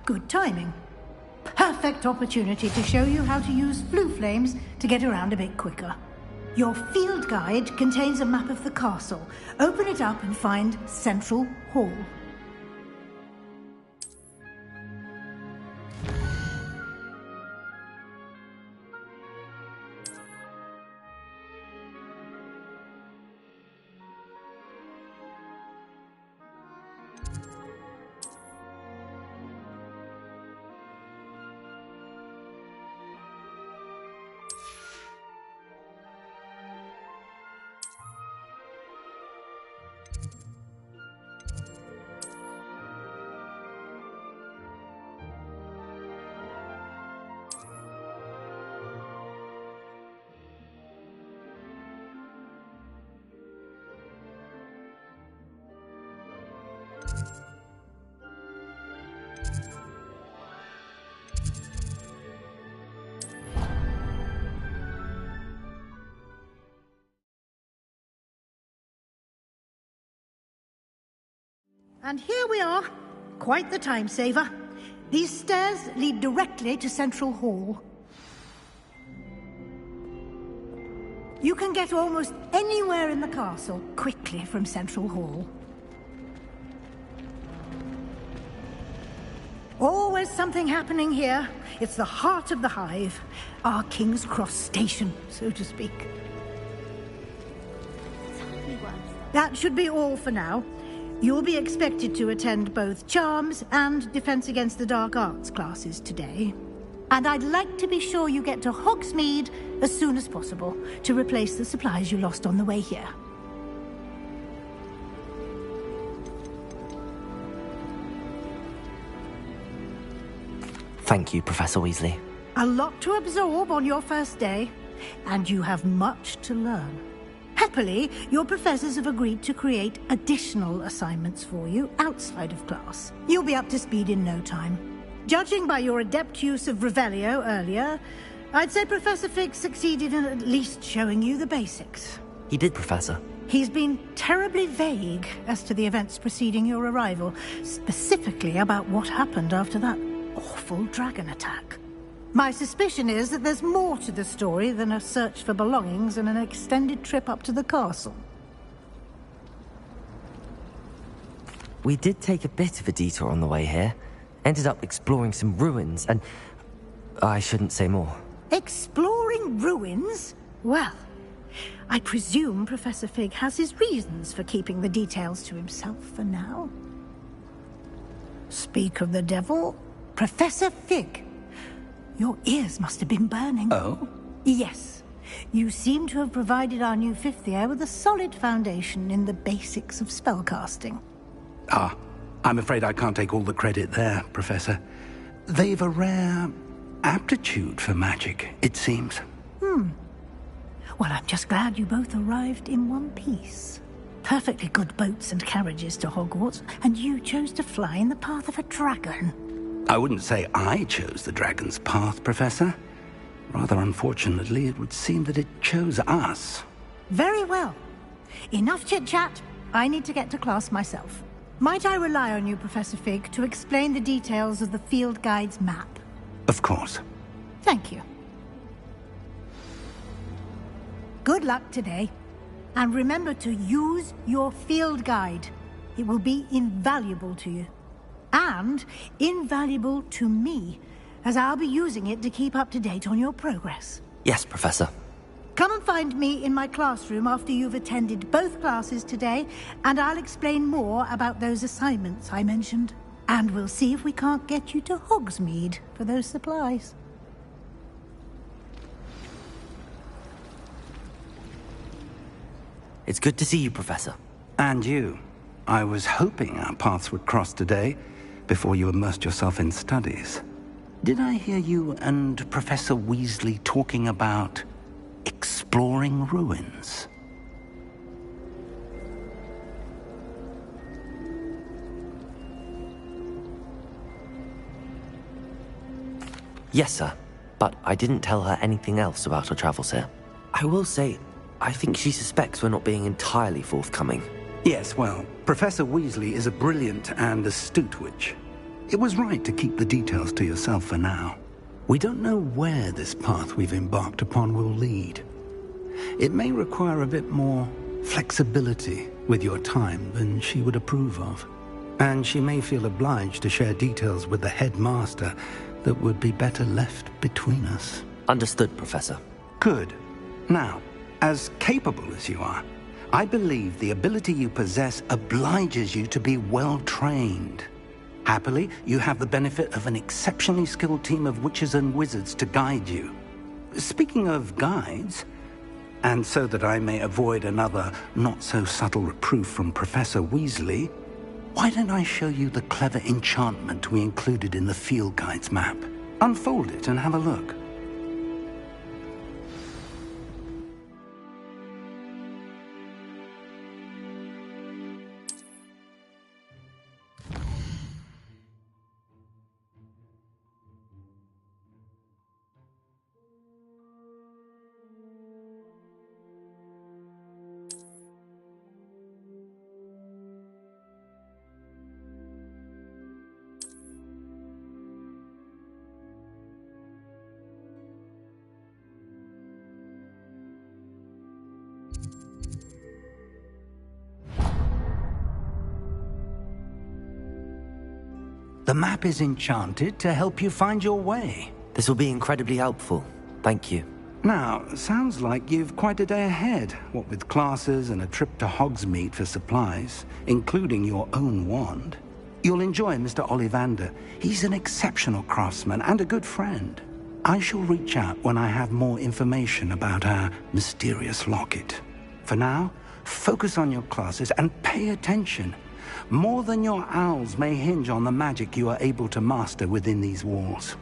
Good timing. Perfect opportunity to show you how to use flue flames to get around a bit quicker. Your field guide contains a map of the castle. Open it up and find Central Hall. And here we are. Quite the time saver. These stairs lead directly to Central Hall. You can get almost anywhere in the castle quickly from Central Hall. Always something happening here. It's the heart of the hive. Our King's Cross station, so to speak. That should be all for now. You'll be expected to attend both Charms and Defense Against the Dark Arts classes today. And I'd like to be sure you get to Hogsmeade as soon as possible to replace the supplies you lost on the way here. Thank you, Professor Weasley. A lot to absorb on your first day, and you have much to learn. Happily, your professors have agreed to create additional assignments for you outside of class. You'll be up to speed in no time. Judging by your adept use of Revelio earlier, I'd say Professor Fig succeeded in at least showing you the basics. He did, Professor. He's been terribly vague as to the events preceding your arrival, specifically about what happened after that awful dragon attack. My suspicion is that there's more to the story than a search for belongings and an extended trip up to the castle. We did take a bit of a detour on the way here. Ended up exploring some ruins, and I shouldn't say more. Exploring ruins? Well, I presume Professor Fig has his reasons for keeping the details to himself for now. Speak of the devil, Professor Fig. Your ears must have been burning. Oh? Yes. You seem to have provided our new fifth year with a solid foundation in the basics of spellcasting. I'm afraid I can't take all the credit there, Professor. They've a rare aptitude for magic, it seems. Well, I'm just glad you both arrived in one piece. Perfectly good boats and carriages to Hogwarts, and you chose to fly in the path of a dragon. I wouldn't say I chose the dragon's path, Professor. Rather unfortunately, it would seem that it chose us. Very well. Enough chit-chat. I need to get to class myself. Might I rely on you, Professor Fig, to explain the details of the field guide's map? Of course. Thank you. Good luck today. And remember to use your field guide. It will be invaluable to you. And invaluable to me, as I'll be using it to keep up to date on your progress. Yes, Professor. Come and find me in my classroom after you've attended both classes today, and I'll explain more about those assignments I mentioned. And we'll see if we can't get you to Hogsmeade for those supplies. It's good to see you, Professor. And you. I was hoping our paths would cross today, before you immersed yourself in studies. Did I hear you and Professor Weasley talking about exploring ruins? Yes, sir. But I didn't tell her anything else about her travels here. I will say, I think she suspects we're not being entirely forthcoming. Yes, well, Professor Weasley is a brilliant and astute witch. It was right to keep the details to yourself for now. We don't know where this path we've embarked upon will lead. It may require a bit more flexibility with your time than she would approve of. And she may feel obliged to share details with the headmaster that would be better left between us. Understood, Professor. Good. Now, as capable as you are, I believe the ability you possess obliges you to be well-trained. Happily, you have the benefit of an exceptionally skilled team of witches and wizards to guide you. Speaking of guides, and so that I may avoid another not-so-subtle reproof from Professor Weasley, why don't I show you the clever enchantment we included in the field guide's map? Unfold it and have a look. The map is enchanted to help you find your way. This will be incredibly helpful. Thank you. Now, sounds like you've quite a day ahead, what with classes and a trip to Hogsmeade for supplies, including your own wand. You'll enjoy Mr. Ollivander. He's an exceptional craftsman and a good friend. I shall reach out when I have more information about our mysterious locket. For now, focus on your classes and pay attention. More than your owls may hinge on the magic you are able to master within these walls.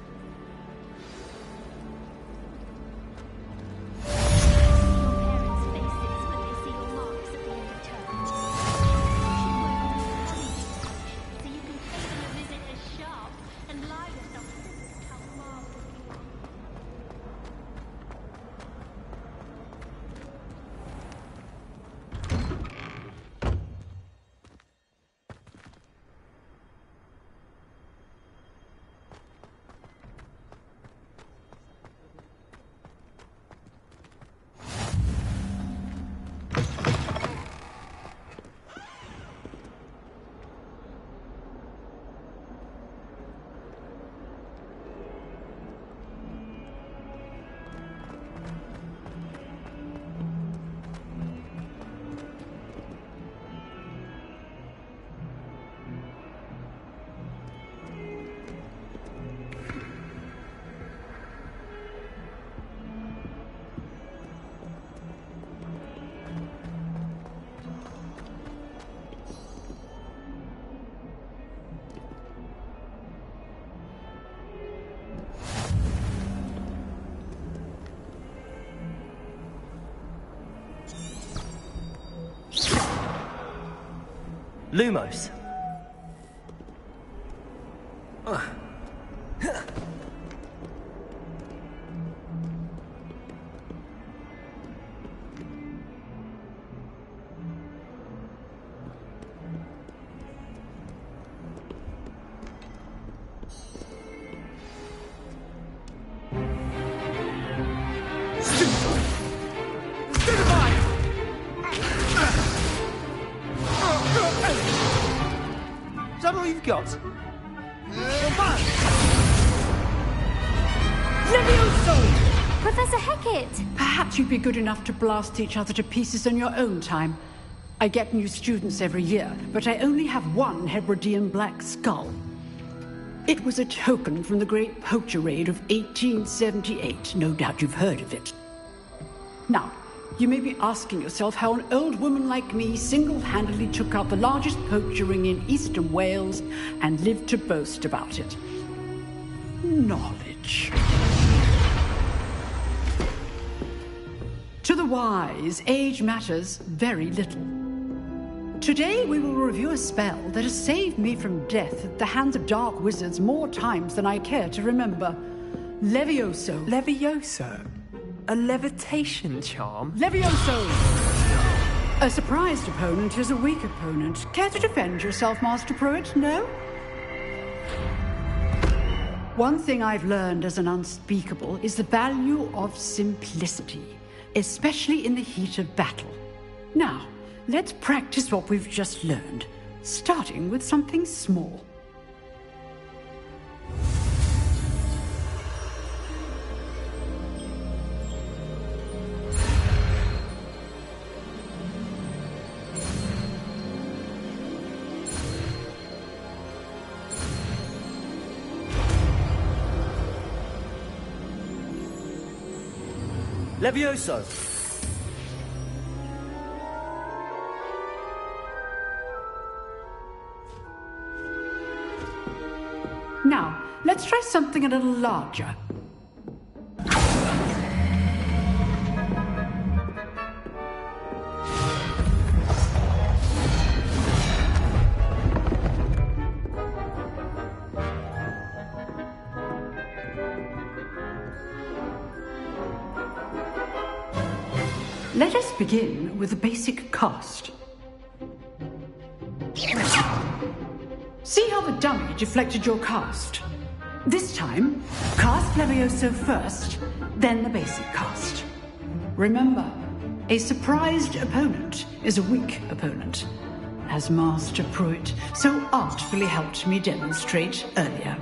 Lumos. Is that all you've got? Levioso! Professor Hecat! Perhaps you'd be good enough to blast each other to pieces on your own time. I get new students every year, but I only have one Hebridean black skull. It was a token from the Great Poacher Raid of 1878. No doubt you've heard of it. Now, you may be asking yourself how an old woman like me single-handedly took out the largest poacher ring in eastern Wales and lived to boast about it. Knowledge. To the wise, age matters very little. Today we will review a spell that has saved me from death at the hands of dark wizards more times than I care to remember. Levioso. Levioso? A levitation charm? Levioso! A surprised opponent is a weak opponent. Care to defend yourself, Master Pruitt? No? One thing I've learned as an unspeakable is the value of simplicity, especially in the heat of battle. Now, let's practice what we've just learned, starting with something small. Levioso! Now, let's try something a little larger. Let us begin with the basic cast. See how the dummy deflected your cast? This time, cast Levioso first, then the basic cast. Remember, a surprised opponent is a weak opponent, as Master Pruitt so artfully helped me demonstrate earlier.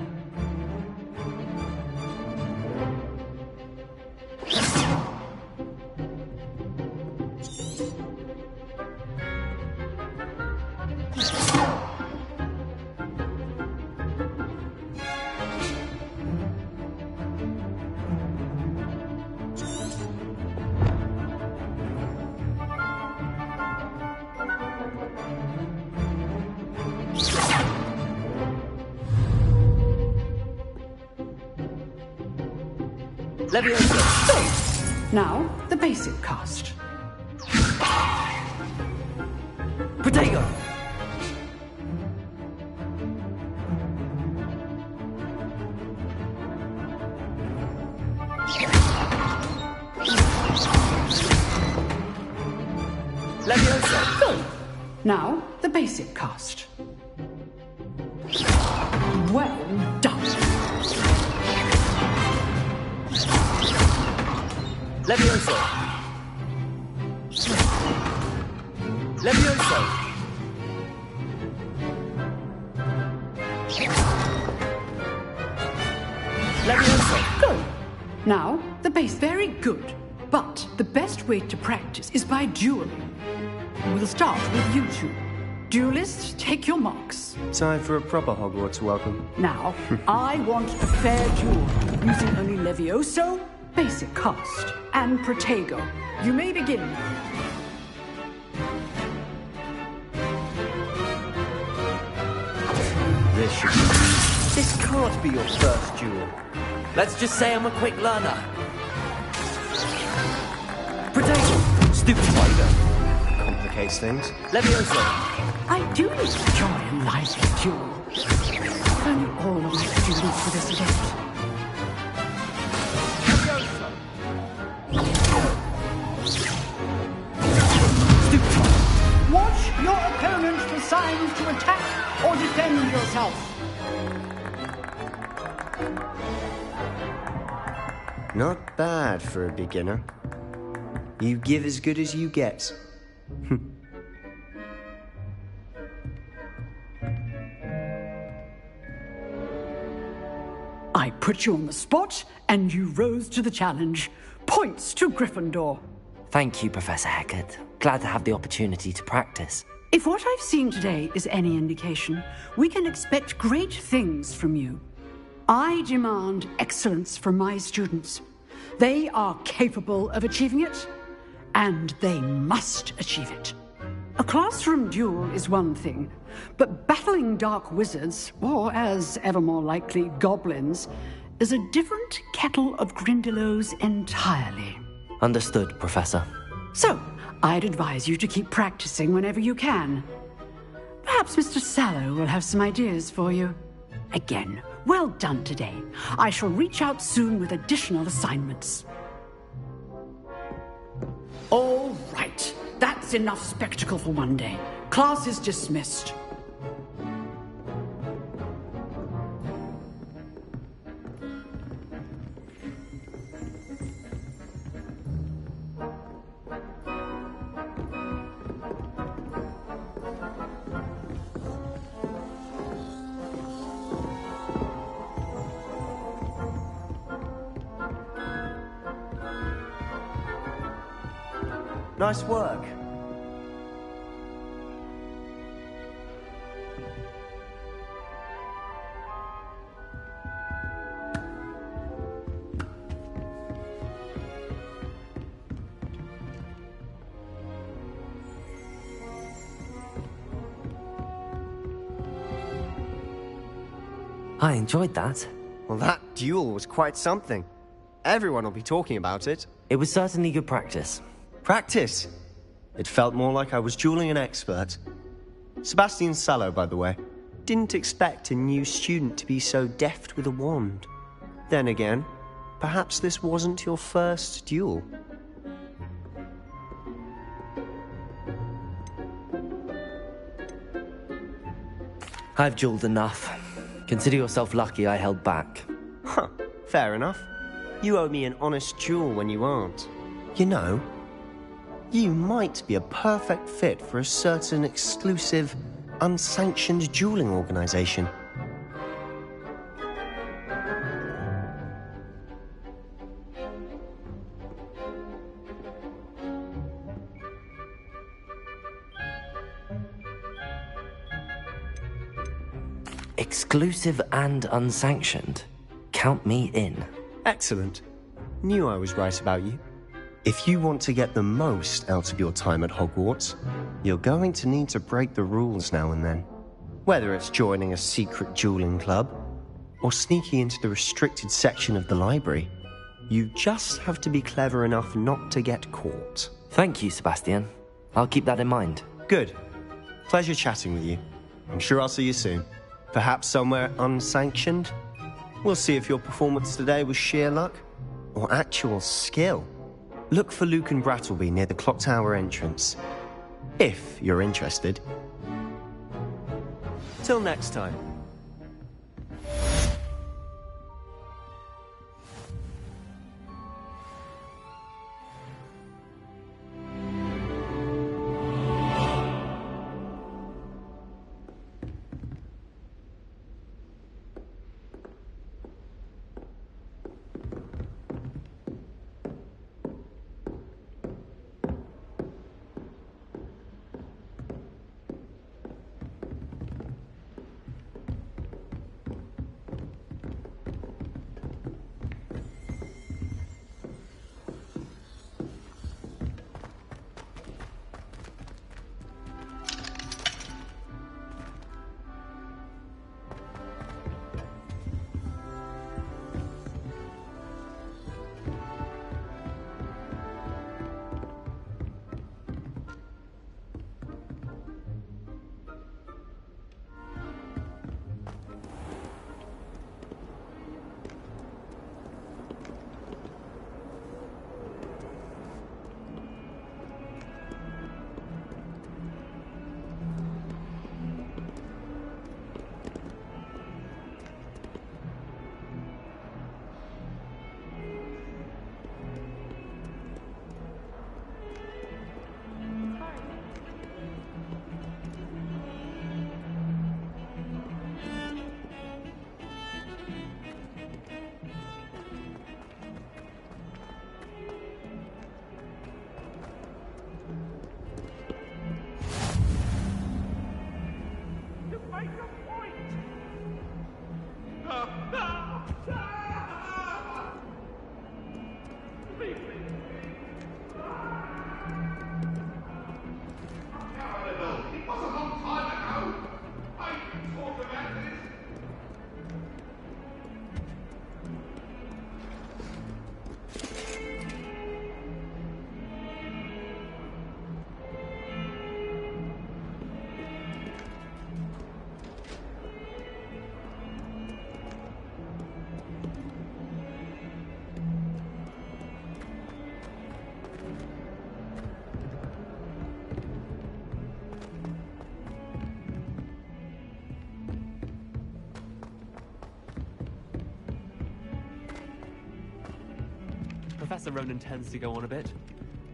Levioso! Now, the basic cast. Protego! Levioso! Good. Now, the basic cast. Well done. Levioso! Levioso! Levioso! Good. Now, the base. Very good. But the best way to practice is by dueling. We'll start with you two. Duelists, take your marks. Time for a proper Hogwarts welcome. Now, I want a fair duel, using only Levioso, basic cast, and Protego. You may begin. This can't be your first duel. Let's just say I'm a quick learner. Protego! Stupid spider. Complicated. complicates things. Levioso! I do enjoy a lively duel. If only all of my students for this event. Watch your opponent for signs to attack or defend yourself. Not bad for a beginner. You give as good as you get. I put you on the spot, and you rose to the challenge. Points to Gryffindor. Thank you, Professor Hecat. Glad to have the opportunity to practice. If what I've seen today is any indication, we can expect great things from you. I demand excellence from my students. They are capable of achieving it, and they must achieve it. A classroom duel is one thing, but battling dark wizards, or as ever more likely, goblins, is a different kettle of Grindylows entirely. Understood, Professor. So, I'd advise you to keep practicing whenever you can. Perhaps Mr. Sallow will have some ideas for you. Again, well done today. I shall reach out soon with additional assignments. All right. That's enough spectacle for one day. Class is dismissed. Nice work. I enjoyed that. Well, that duel was quite something. Everyone will be talking about it. It was certainly good practice. Practice? It felt more like I was dueling an expert. Sebastian Sallow, by the way. Didn't expect a new student to be so deft with a wand. Then again, perhaps this wasn't your first duel. I've dueled enough. Consider yourself lucky I held back. Huh, fair enough. You owe me an honest duel when you aren't. You know, you might be a perfect fit for a certain exclusive, unsanctioned dueling organization. Exclusive and unsanctioned. Count me in. Excellent. Knew I was right about you. If you want to get the most out of your time at Hogwarts, you're going to need to break the rules now and then. Whether it's joining a secret dueling club, or sneaking into the restricted section of the library, you just have to be clever enough not to get caught. Thank you, Sebastian. I'll keep that in mind. Good. Pleasure chatting with you. I'm sure I'll see you soon. Perhaps somewhere unsanctioned? We'll see if your performance today was sheer luck or actual skill. Look for Luke and Brattleby near the clock tower entrance, if you're interested. Till next time. Professor Ronan tends to go on a bit.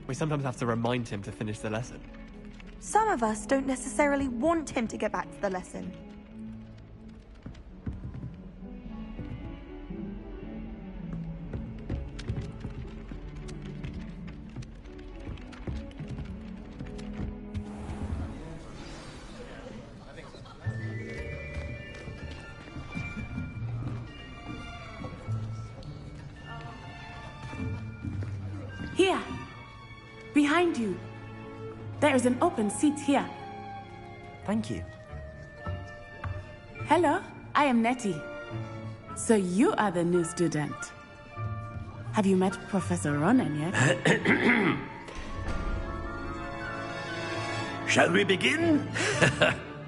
We sometimes have to remind him to finish the lesson. Some of us don't necessarily want him to get back to the lesson. Here. Behind you. There is an open seat here. Thank you. Hello, I am Nettie. So you are the new student. Have you met Professor Ronan yet? Shall we begin?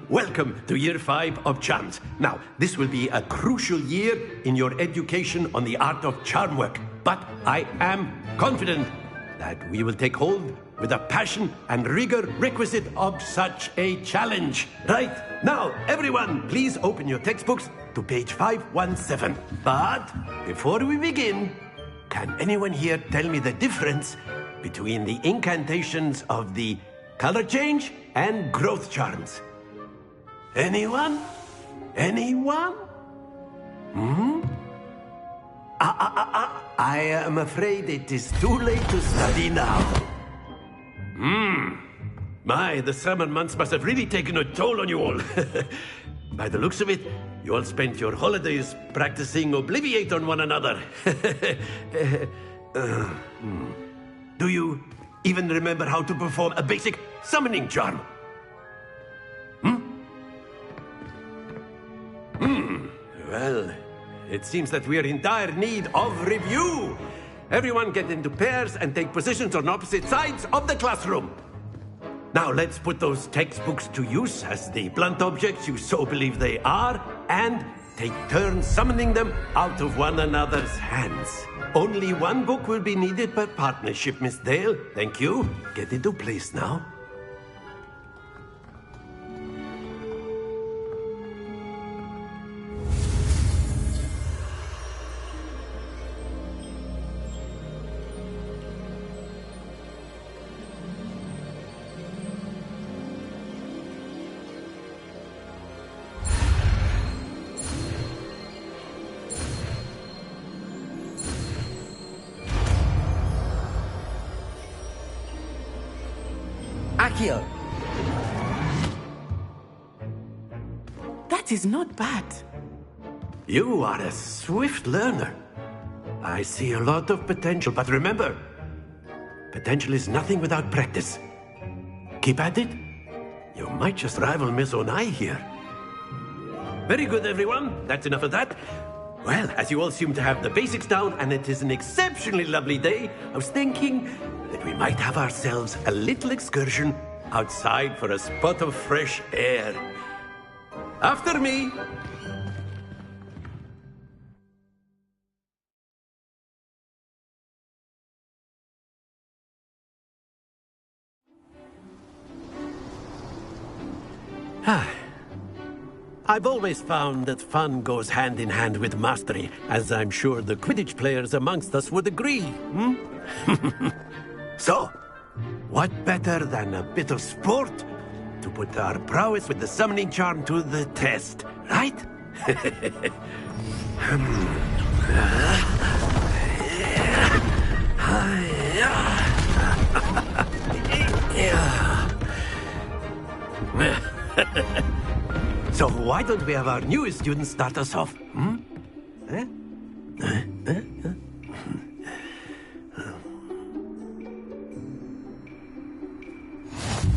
Welcome to Year 5 of Charms. Now, this will be a crucial year in your education on the art of charm work. But I am confident that we will take hold with the passion and rigor requisite of such a challenge. Right, now, everyone, please open your textbooks to page 517. But before we begin, can anyone here tell me the difference between the incantations of the color change and growth charms? Anyone? Anyone? I am afraid it is too late to study now. My, the summer months must have really taken a toll on you all. By the looks of it, you all spent your holidays practicing Obliviate on one another. Do you even remember how to perform a basic summoning charm? Well, it seems that we are in dire need of review. Everyone get into pairs and take positions on opposite sides of the classroom. Now let's put those textbooks to use as the blunt objects you so believe they are, and take turns summoning them out of one another's hands. Only one book will be needed per partnership, Miss Dale. Thank you. Get into place now. Accio! That is not bad. You are a swift learner. I see a lot of potential, but remember, potential is nothing without practice. Keep at it. You might just rival Miss Onai here. Very good, everyone. That's enough of that. Well, as you all seem to have the basics down, and it is an exceptionally lovely day, I was thinking that we might have ourselves a little excursion outside for a spot of fresh air. After me. I've always found that fun goes hand in hand with mastery, as I'm sure the Quidditch players amongst us would agree. So, what better than a bit of sport to put our prowess with the summoning charm to the test, right? So why don't we have our newest student start us off?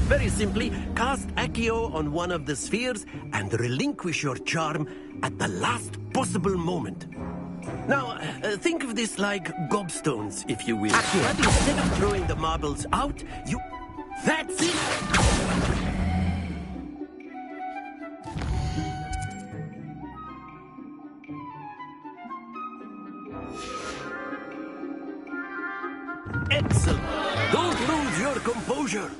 Very simply, cast Accio on one of the spheres and relinquish your charm at the last possible moment. Now, think of this like gobstones, if you will. But instead of throwing the marbles out, you... That's it! Excellent! Don't lose your composure!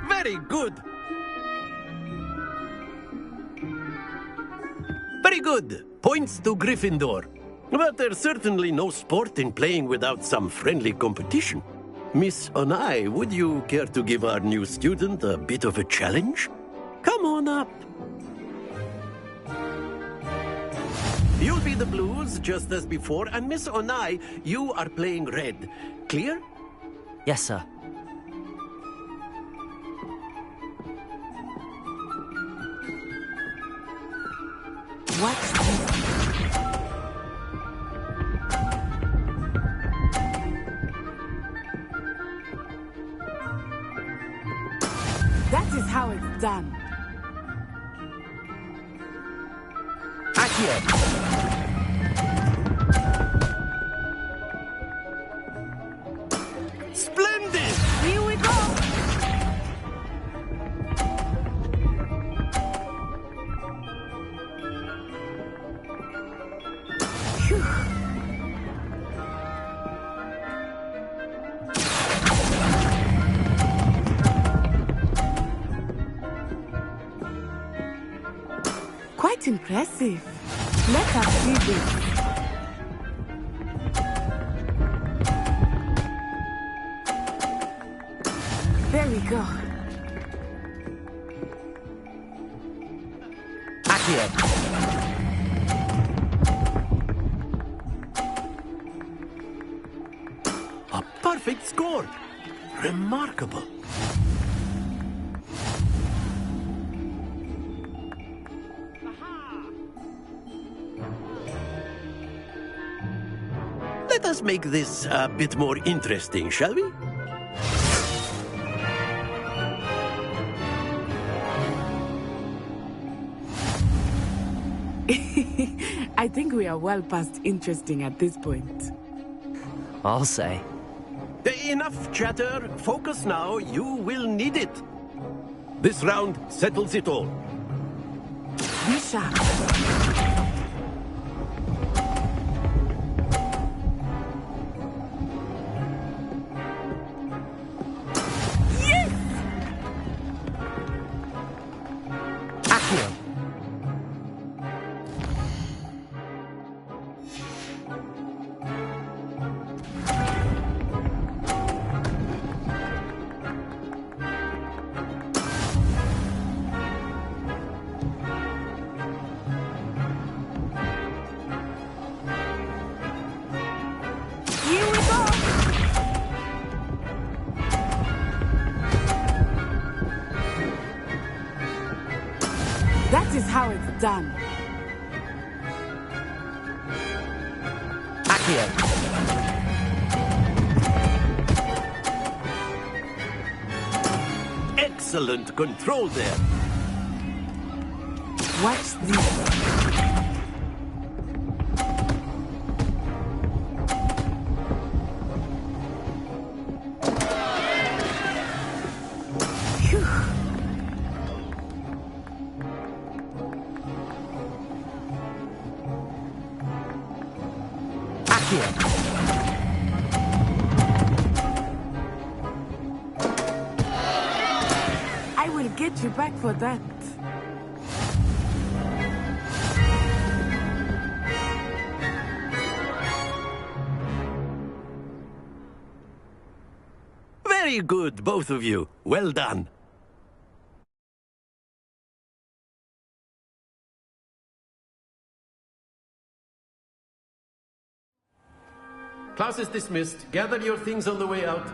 Very good! Very good! Points to Gryffindor. But there's certainly no sport in playing without some friendly competition. Miss Onai, would you care to give our new student a bit of a challenge? Come on up. You'll be the blues, just as before, and Miss Onai, you are playing red. Clear? Yes, sir. What's this? That is how it's done. Splendid! Here we go! Phew. Quite impressive. Let us see this. There we go. A perfect score. Remarkable. Let us make this a bit more interesting, shall we? I think we are well past interesting at this point. I'll say. Enough chatter. Focus now. You will need it. This round settles it all. Be sharp. That is how it's done. Excellent control there. Watch this. I will get you back for that. Very good, both of you. Well done. Class is dismissed. Gather your things on the way out.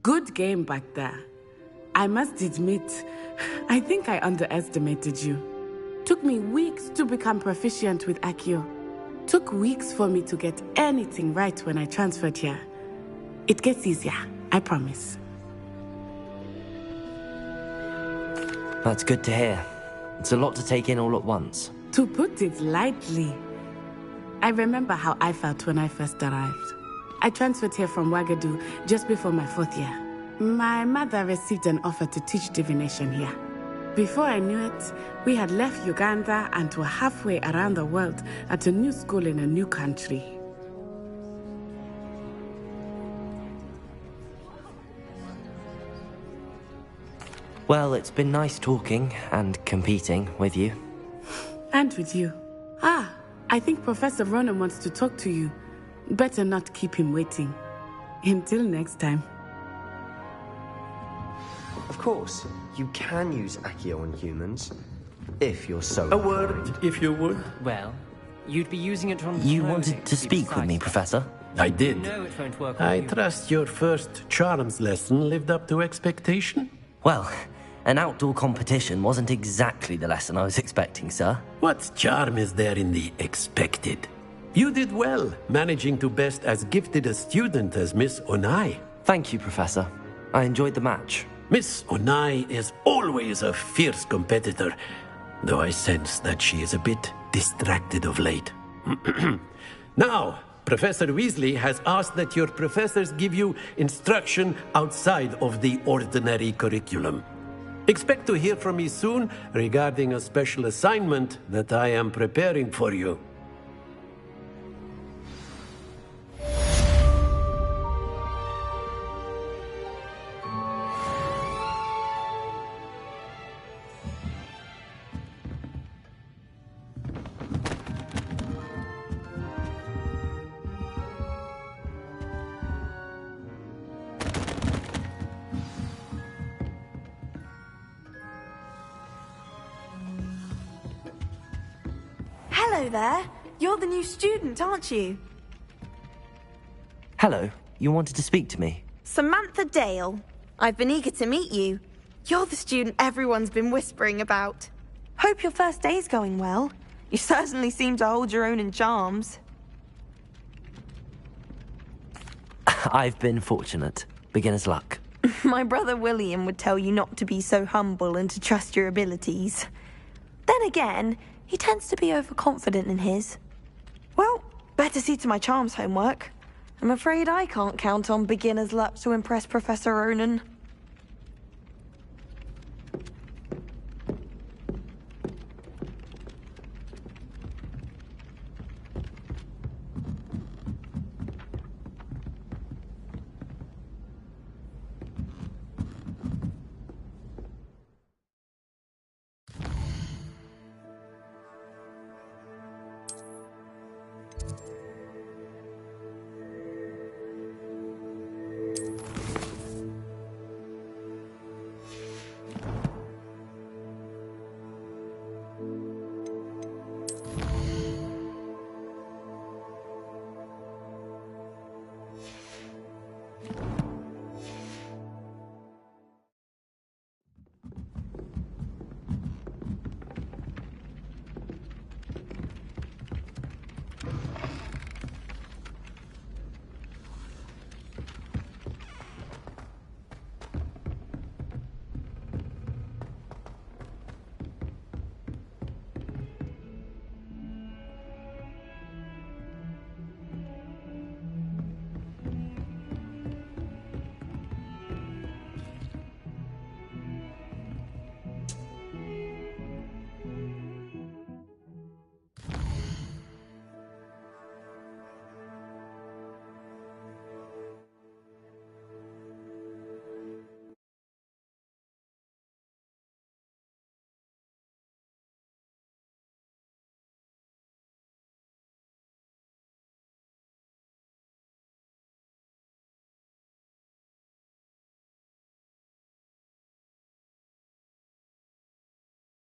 Good game back there. I must admit, I think I underestimated you. Took me weeks to become proficient with Accio. Took weeks for me to get anything right when I transferred here. It gets easier, I promise. That's good to hear. It's a lot to take in all at once. To put it lightly, I remember how I felt when I first arrived. I transferred here from Wagadu just before my 4th year. My mother received an offer to teach divination here. Before I knew it, we had left Uganda and were halfway around the world at a new school in a new country. Well, it's been nice talking and competing with you. And with you. Ah, I think Professor Ronan wants to talk to you. Better not keep him waiting. Until next time. Of course, you can use Accio on humans, if you're so A word, if you would. Well, you'd be using it on... You wanted to speak with me, Professor? I did. No, it won't work on I you. trust your first charms lesson lived up to expectation? Well, an outdoor competition wasn't exactly the lesson I was expecting, sir. What charm is there in the expected? You did well, managing to best as gifted a student as Miss Onai. Thank you, Professor. I enjoyed the match. Miss Onai is always a fierce competitor, though I sense that she is a bit distracted of late. Now, Professor Weasley has asked that your professors give you instruction outside of the ordinary curriculum. Expect to hear from me soon regarding a special assignment that I am preparing for you. Hello there. You're the new student, aren't you? Hello, you wanted to speak to me? Samantha Dale. I've been eager to meet you. You're the student everyone's been whispering about. Hope your first day's going well. You certainly seem to hold your own in charms. I've been fortunate. Beginner's luck. My brother William would tell you not to be so humble and to trust your abilities. Then again, he tends to be overconfident in his. Well, better see to my charms homework. I'm afraid I can't count on beginner's luck to impress Professor Ronan.